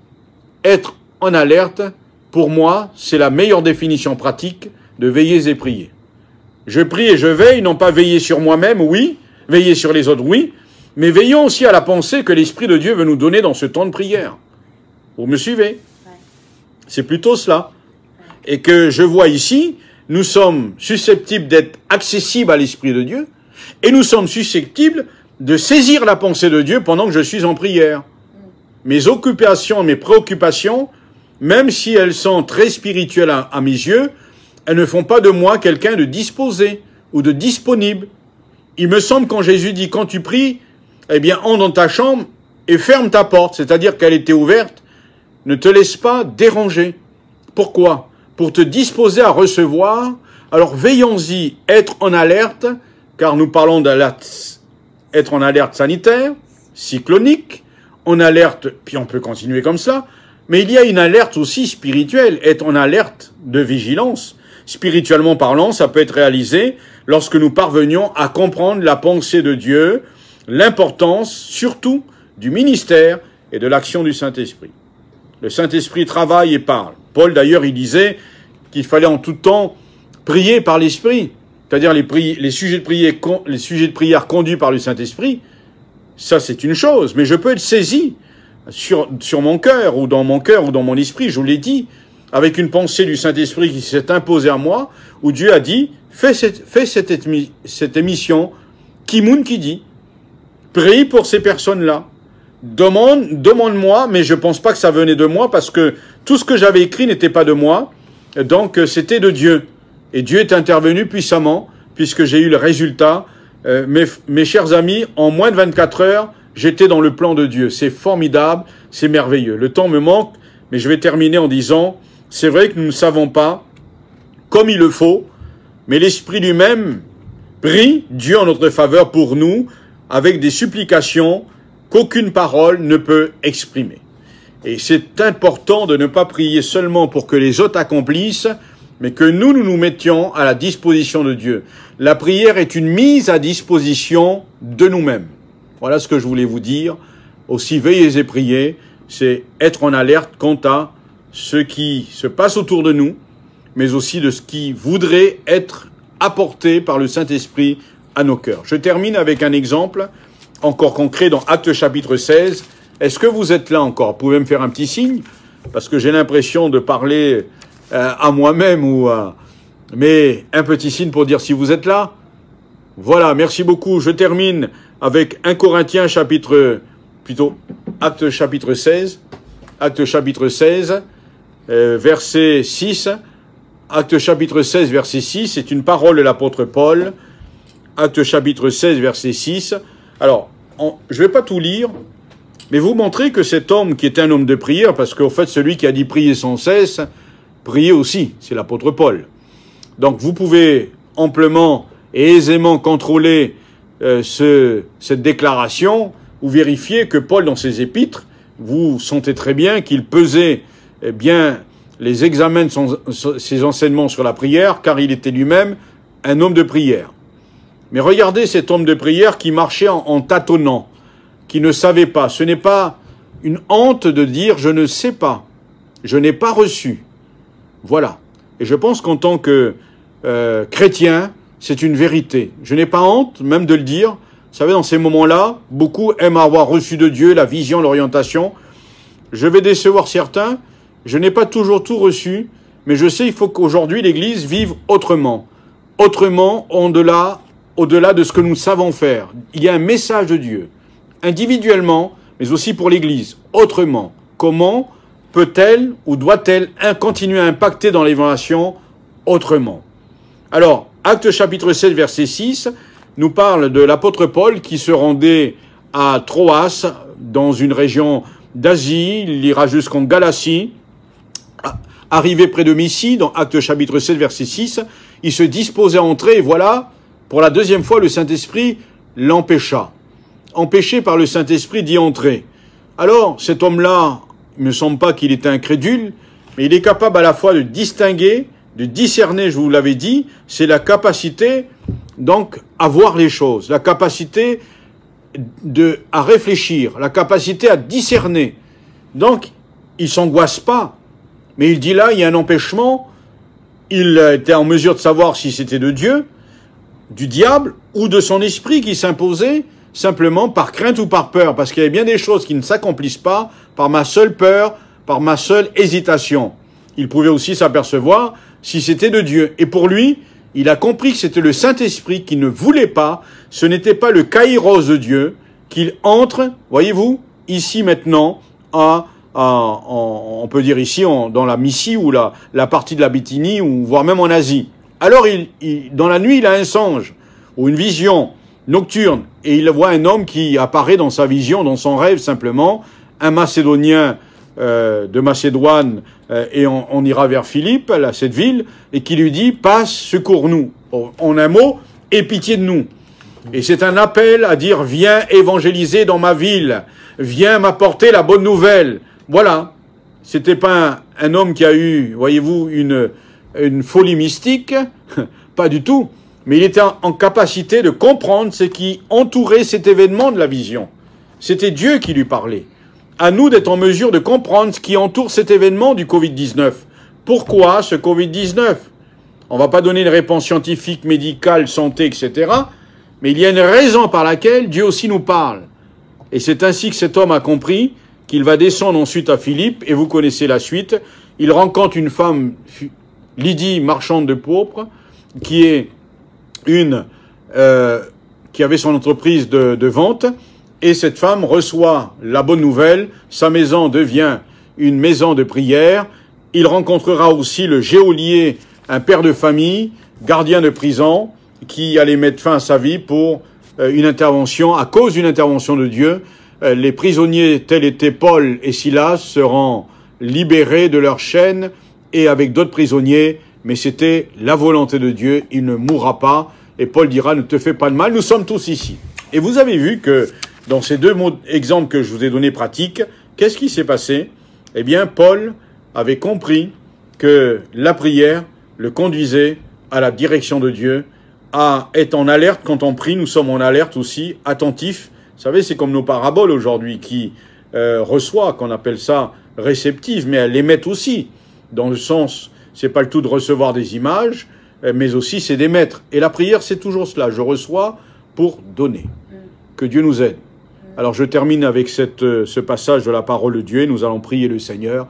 être en alerte, pour moi, c'est la meilleure définition pratique de veiller et prier. Je prie et je veille, non pas veiller sur moi-même, oui, veiller sur les autres, oui, mais veillons aussi à la pensée que l'Esprit de Dieu veut nous donner dans ce temps de prière. Vous me suivez? C'est plutôt cela. Et que je vois ici, nous sommes susceptibles d'être accessibles à l'Esprit de Dieu, et nous sommes susceptibles de saisir la pensée de Dieu pendant que je suis en prière. Mes occupations, mes préoccupations, même si elles sont très spirituelles à mes yeux, elles ne font pas de moi quelqu'un de disposé ou de disponible. Il me semble quand Jésus dit, quand tu pries, eh bien, entre dans ta chambre et ferme ta porte, c'est-à-dire qu'elle était ouverte, ne te laisse pas déranger. Pourquoi? Pour te disposer à recevoir. Alors veillons-y, être en alerte, car nous parlons d'alerte, être en alerte sanitaire, cyclonique, en alerte, puis on peut continuer comme ça, mais il y a une alerte aussi spirituelle, être en alerte de vigilance. Spirituellement parlant, ça peut être réalisé lorsque nous parvenions à comprendre la pensée de Dieu, l'importance surtout du ministère et de l'action du Saint-Esprit. Le Saint-Esprit travaille et parle. Paul d'ailleurs, il disait qu'il fallait en tout temps prier par l'Esprit, c'est-à-dire les sujets de prière conduits par le Saint-Esprit. Ça, c'est une chose, mais je peux être saisi sur mon cœur ou dans mon esprit, je vous l'ai dit, avec une pensée du Saint-Esprit qui s'est imposée à moi, où Dieu a dit, fais cette émission, Kimoun qui dit, prie pour ces personnes-là, demande-moi, mais je pense pas que ça venait de moi, parce que tout ce que j'avais écrit n'était pas de moi, donc c'était de Dieu. Et Dieu est intervenu puissamment, puisque j'ai eu le résultat. Mes chers amis, en moins de 24 heures, j'étais dans le plan de Dieu. C'est formidable, c'est merveilleux. Le temps me manque, mais je vais terminer en disant, c'est vrai que nous ne savons pas comme il le faut, mais l'Esprit lui-même prie Dieu en notre faveur pour nous, avec des supplications qu'aucune parole ne peut exprimer. Et c'est important de ne pas prier seulement pour que les autres accomplissent, mais que nous mettions à la disposition de Dieu. La prière est une mise à disposition de nous-mêmes. Voilà ce que je voulais vous dire. Aussi, veillez et priez, c'est être en alerte quant à ce qui se passe autour de nous, mais aussi de ce qui voudrait être apporté par le Saint-Esprit à nos cœurs. Je termine avec un exemple encore concret dans Actes chapitre 16. Est-ce que vous êtes là encore? Vous pouvez me faire un petit signe? Parce que j'ai l'impression de parler à moi-même mais un petit signe pour dire si vous êtes là. Voilà, merci beaucoup. Je termine avec 1 Corinthiens Actes chapitre 16. Actes chapitre 16, verset 6. Actes chapitre 16, verset 6, c'est une parole de l'apôtre Paul. Actes chapitre 16, verset 6. Alors, je ne vais pas tout lire, mais vous montrer que cet homme qui était un homme de prière, parce qu'en fait, celui qui a dit prier sans cesse, prier aussi, c'est l'apôtre Paul. Donc, vous pouvez amplement et aisément contrôler cette déclaration, ou vérifier que Paul, dans ses épîtres, vous sentez très bien qu'il pesait bien les examens de ses enseignements sur la prière, car il était lui-même un homme de prière. Mais regardez cet homme de prière qui marchait en tâtonnant, qui ne savait pas. Ce n'est pas une honte de dire « je ne sais pas, je n'ai pas reçu ». Voilà. Et je pense qu'en tant que chrétien, c'est une vérité. Je n'ai pas honte même de le dire. Vous savez, dans ces moments-là, beaucoup aiment avoir reçu de Dieu la vision, l'orientation. Je vais décevoir certains. Je n'ai pas toujours tout reçu, mais je sais qu'il faut qu'aujourd'hui l'Église vive autrement. Autrement, au-delà de ce que nous savons faire. Il y a un message de Dieu, individuellement, mais aussi pour l'Église. Autrement, comment peut-elle ou doit-elle continuer à impacter dans l'évaluation autrement? Alors, Actes chapitre 7, verset 6, nous parle de l'apôtre Paul qui se rendait à Troas, dans une région d'Asie. Il ira jusqu'en Galatie. Arrivé près de Mysie, dans Actes chapitre 7, verset 6, il se disposait à entrer, et voilà, pour la deuxième fois, le Saint-Esprit l'empêcha. Empêché par le Saint-Esprit d'y entrer. Alors, cet homme-là, il ne me semble pas qu'il était incrédule, mais il est capable à la fois de distinguer, de discerner, je vous l'avais dit, c'est la capacité, donc, à voir les choses, la capacité à réfléchir, la capacité à discerner. Donc, il s'angoisse pas. Mais il dit là, il y a un empêchement. Il était en mesure de savoir si c'était de Dieu, du diable ou de son esprit qui s'imposait simplement par crainte ou par peur. Parce qu'il y a bien des choses qui ne s'accomplissent pas par ma seule peur, par ma seule hésitation. Il pouvait aussi s'apercevoir si c'était de Dieu. Et pour lui, il a compris que c'était le Saint-Esprit qui ne voulait pas, ce n'était pas le kairos de Dieu, qu'il entre, voyez-vous, ici maintenant, on peut dire ici, dans la Mysie ou la partie de la Bithynie, ou voire même en Asie. Alors, dans la nuit, il a un songe, ou une vision, nocturne. Et il voit un homme qui apparaît dans sa vision, dans son rêve simplement, un Macédonien de Macédoine, et on ira vers Philippe, là, cette ville, et qui lui dit « Passe, secours-nous ». En un mot, « Aie pitié de nous ». Et c'est un appel à dire « Viens évangéliser dans ma ville, viens m'apporter la bonne nouvelle ». Voilà. C'était pas un homme qui a eu, voyez-vous, une folie mystique, pas du tout, mais il était en capacité de comprendre ce qui entourait cet événement de la vision. C'était Dieu qui lui parlait. À nous d'être en mesure de comprendre ce qui entoure cet événement du Covid-19. Pourquoi ce Covid-19? On va pas donner une réponse scientifique, médicale, santé, etc. Mais il y a une raison par laquelle Dieu aussi nous parle. Et c'est ainsi que cet homme a compris qu'il va descendre ensuite à Philippe, et vous connaissez la suite. Il rencontre une femme, Lydie, marchande de pourpre, qui est qui avait son entreprise de vente, et cette femme reçoit la bonne nouvelle, sa maison devient une maison de prière. Il rencontrera aussi le geôlier, un père de famille, gardien de prison, qui allait mettre fin à sa vie pour une intervention, à cause d'une intervention de Dieu. Les prisonniers tels étaient Paul et Silas seront libérés de leurs chaînes et avec d'autres prisonniers, mais c'était la volonté de Dieu, il ne mourra pas. Et Paul dira, ne te fais pas de mal, nous sommes tous ici. Et vous avez vu que dans ces deux exemples que je vous ai donnés pratiques, qu'est-ce qui s'est passé? Eh bien, Paul avait compris que la prière le conduisait à la direction de Dieu, à être en alerte. Quand on prie, nous sommes en alerte aussi, attentifs. Vous savez, c'est comme nos paraboles aujourd'hui qui reçoivent, qu'on appelle ça réceptives, mais elles émettent aussi, dans le sens, c'est pas le tout de recevoir des images, mais aussi c'est d'émettre. Et la prière, c'est toujours cela. Je reçois pour donner. Que Dieu nous aide. Alors je termine avec ce passage de la parole de Dieu et nous allons prier le Seigneur.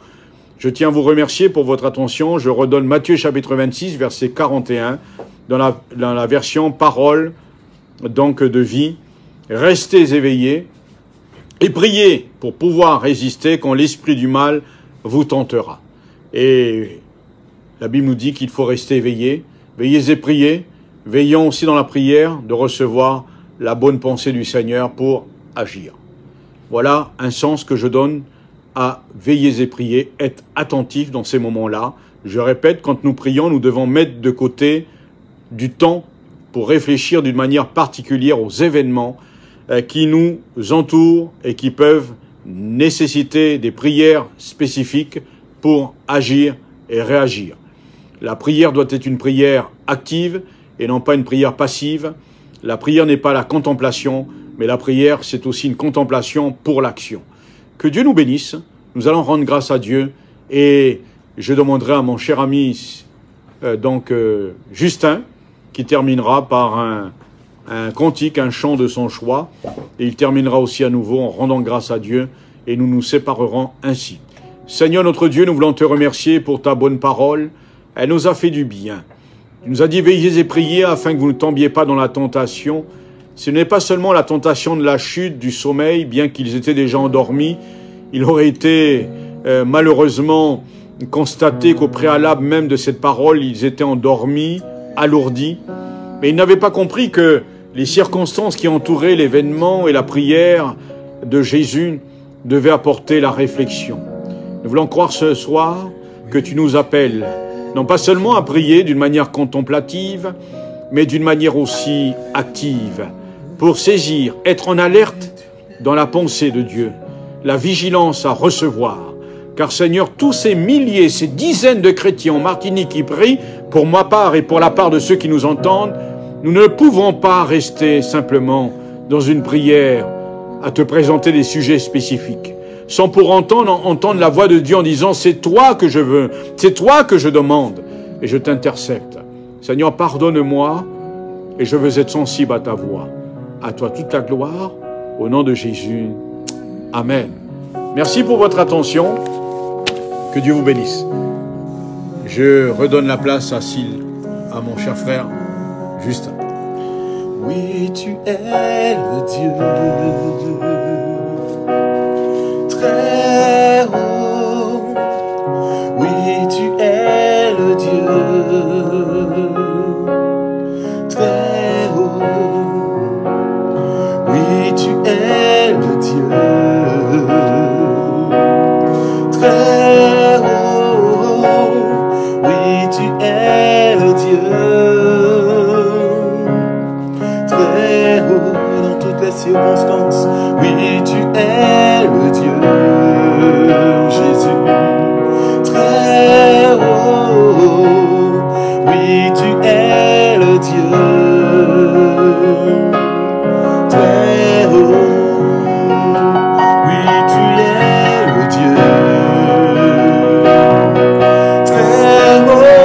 Je tiens à vous remercier pour votre attention. Je redonne Matthieu chapitre 26, verset 41, dans la version parole donc de vie. Restez éveillés et priez pour pouvoir résister quand l'esprit du mal vous tentera. Et la Bible nous dit qu'il faut rester éveillés. Veillez et priez. Veillons aussi dans la prière de recevoir la bonne pensée du Seigneur pour agir. Voilà un sens que je donne à veiller et prier, être attentif dans ces moments-là. Je répète, quand nous prions, nous devons mettre de côté du temps pour réfléchir d'une manière particulière aux événements qui nous entourent et qui peuvent nécessiter des prières spécifiques pour agir et réagir. La prière doit être une prière active et non pas une prière passive. La prière n'est pas la contemplation, mais la prière, c'est aussi une contemplation pour l'action. Que Dieu nous bénisse. Nous allons rendre grâce à Dieu et je demanderai à mon cher ami Justin, qui terminera par un cantique, un chant de son choix, et il terminera aussi à nouveau en rendant grâce à Dieu et nous nous séparerons ainsi. Seigneur notre Dieu, nous voulons te remercier pour ta bonne parole. Elle nous a fait du bien. Tu nous as dit veillez et priez afin que vous ne tombiez pas dans la tentation. Ce n'est pas seulement la tentation de la chute, du sommeil, bien qu'ils étaient déjà endormis. Il aurait été malheureusement constaté qu'au préalable même de cette parole, ils étaient endormis, alourdis. Mais ils n'avaient pas compris que les circonstances qui entouraient l'événement et la prière de Jésus devaient apporter la réflexion. Nous voulons croire ce soir que tu nous appelles, non pas seulement à prier d'une manière contemplative, mais d'une manière aussi active, pour saisir, être en alerte dans la pensée de Dieu, la vigilance à recevoir. Car Seigneur, tous ces milliers, ces dizaines de chrétiens en Martinique qui prient, pour ma part et pour la part de ceux qui nous entendent, nous ne pouvons pas rester simplement dans une prière à te présenter des sujets spécifiques, sans pour entendre la voix de Dieu en disant « c'est toi que je veux, c'est toi que je demande » et je t'intercepte. Seigneur, pardonne-moi et je veux être sensible à ta voix. À toi toute la gloire, au nom de Jésus. Amen. Merci pour votre attention. Que Dieu vous bénisse. Je redonne la place à mon cher frère Justin. Oui, tu es le Dieu très haut. Oui, tu es le Dieu très haut. très haut dans toutes les circonstances. Oui, tu es le Dieu, Jésus, très haut. Oui, tu es le Dieu, très haut. Oui, tu es le Dieu, très haut.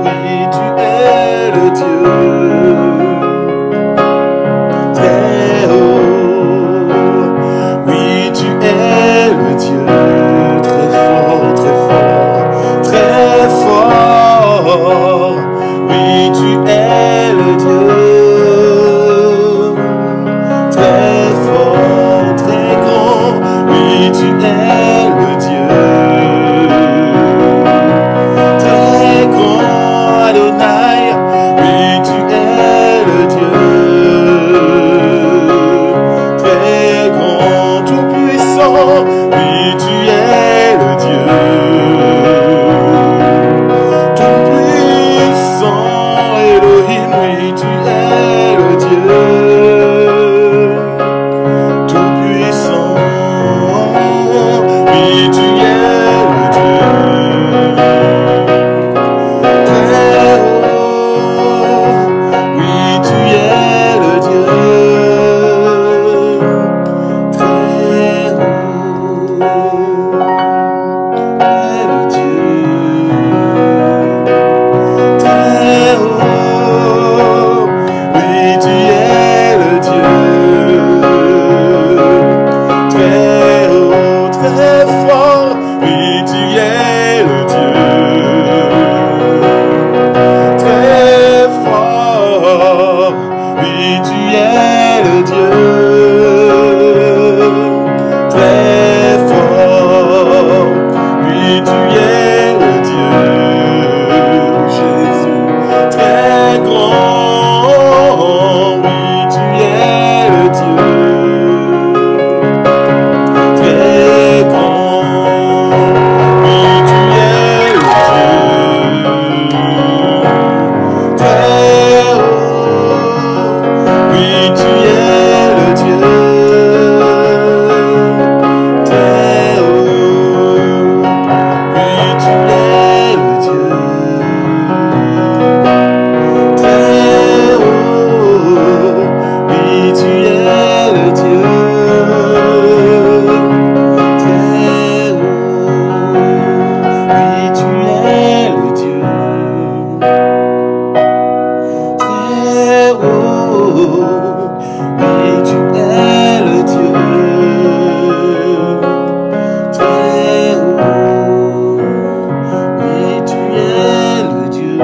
Oui, tu es le Dieu, très haut. Oui, tu es le Dieu, très fort, très fort, très fort. Oui, tu es le Dieu, très fort, très grand. Oui, tu es le Dieu, très grand, Adonai. Oui, tu es le Dieu, très grand, tout puissant. Oui, tu es le Dieu, tout puissant, Elohim. Oui, tu es le Dieu, tout puissant. Oui, tu es le Dieu, très haut. Oui, tu es le Dieu, très haut. Tu es le Dieu, très haut. Oui, tu es le Dieu, très haut, très fort. Oui, tu es le Dieu, très fort. Oui, tu es le Dieu, très fort. Oui, tu es le Dieu, Jésus, très grand. Oui, tu es le Dieu, très grand. Oui, tu es le Dieu, très haut. Oui, tu es le Dieu, très haut. Oui, tu es le Dieu, très haut. Oui, tu es le Dieu, très haut. Oui, tu es le Dieu, très haut. Oui, tu es le Dieu, très haut. Oui, tu es le Dieu,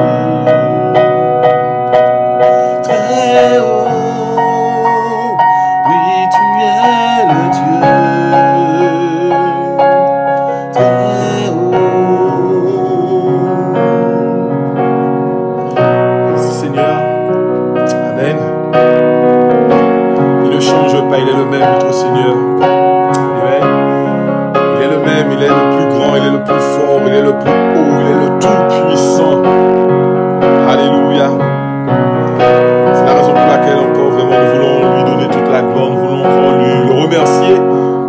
très haut. Oui, tu es le Dieu, très haut. Merci Seigneur. Amen. Il ne change pas, il est le même, notre Seigneur. Amen. Il est le même, il est le plus grand, il est le plus fort, il est le plus haut, il est le tout puissant. Alléluia. C'est la raison pour laquelle encore vraiment nous voulons lui donner toute la gloire, nous voulons encore lui le remercier.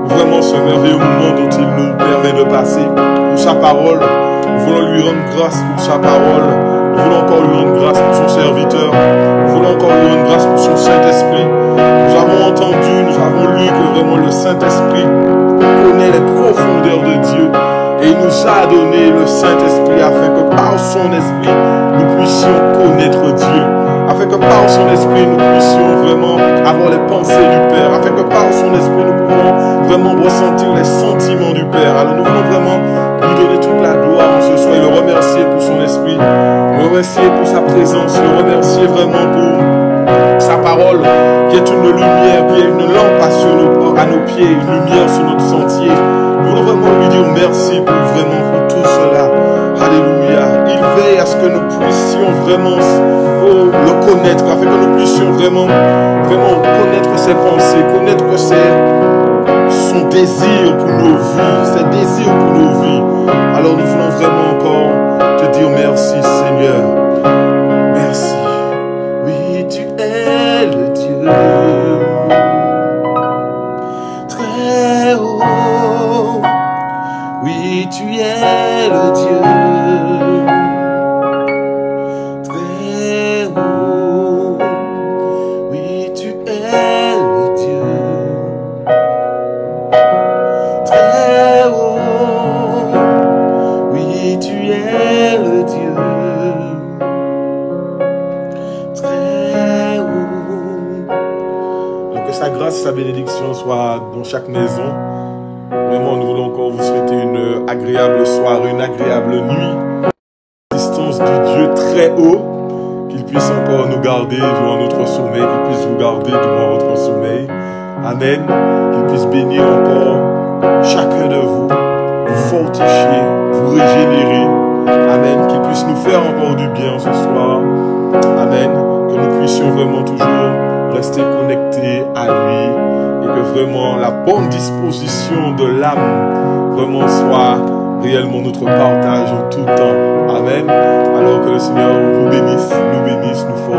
Vraiment ce merveilleux moment dont il nous permet de passer pour sa parole. Nous voulons lui rendre grâce pour sa parole. Nous voulons encore lui rendre grâce pour son serviteur. Nous voulons encore lui rendre grâce pour son Saint-Esprit. Nous avons entendu, nous avons lu que vraiment le Saint-Esprit connaît les profondeurs de Dieu. Et il nous a donné le Saint-Esprit afin que par son Esprit, nous puissions connaître Dieu. Afin que par son Esprit, nous puissions vraiment avoir les pensées du Père. Afin que par son Esprit, nous pouvons vraiment ressentir les sentiments du Père. Alors nous voulons vraiment lui donner toute la gloire en ce soir et le remercier pour son Esprit. Le remercier pour sa présence. Le remercier vraiment pour sa parole qui est une lumière, qui est une lampe à nos pieds, une lumière sur notre sentier. Nous voulons vraiment lui dire merci pour vraiment pour tout cela. Alléluia. Il veille à ce que nous puissions vraiment le connaître, afin que nous puissions vraiment connaître ses pensées, connaître son désir pour nos vies, ses désirs pour nos vies. Alors nous voulons vraiment encore te dire merci Seigneur. Merci. Oui, tu es le Dieu très haut. Oui, tu es le Dieu très haut. Oui, tu es le Dieu très haut. Oui, tu es le Dieu très haut. Donc que sa grâce et sa bénédiction soient dans chaque maison. Vraiment, nous voulons encore vous souhaiter une agréable soirée, une agréable nuit. Distance du Dieu très haut, qu'il puisse encore nous garder durant notre sommeil, qu'il puisse vous garder durant votre sommeil. Amen. Qu'il puisse bénir encore chacun de vous, vous fortifier, vous régénérer. Amen. Qu'il puisse nous faire encore du bien ce soir. Amen. Que nous puissions vraiment toujours rester connectés à lui. Et que vraiment la bonne disposition de l'âme vraiment soit réellement notre partage en tout temps. Amen. Alors que le Seigneur vous bénisse, nous fortifie.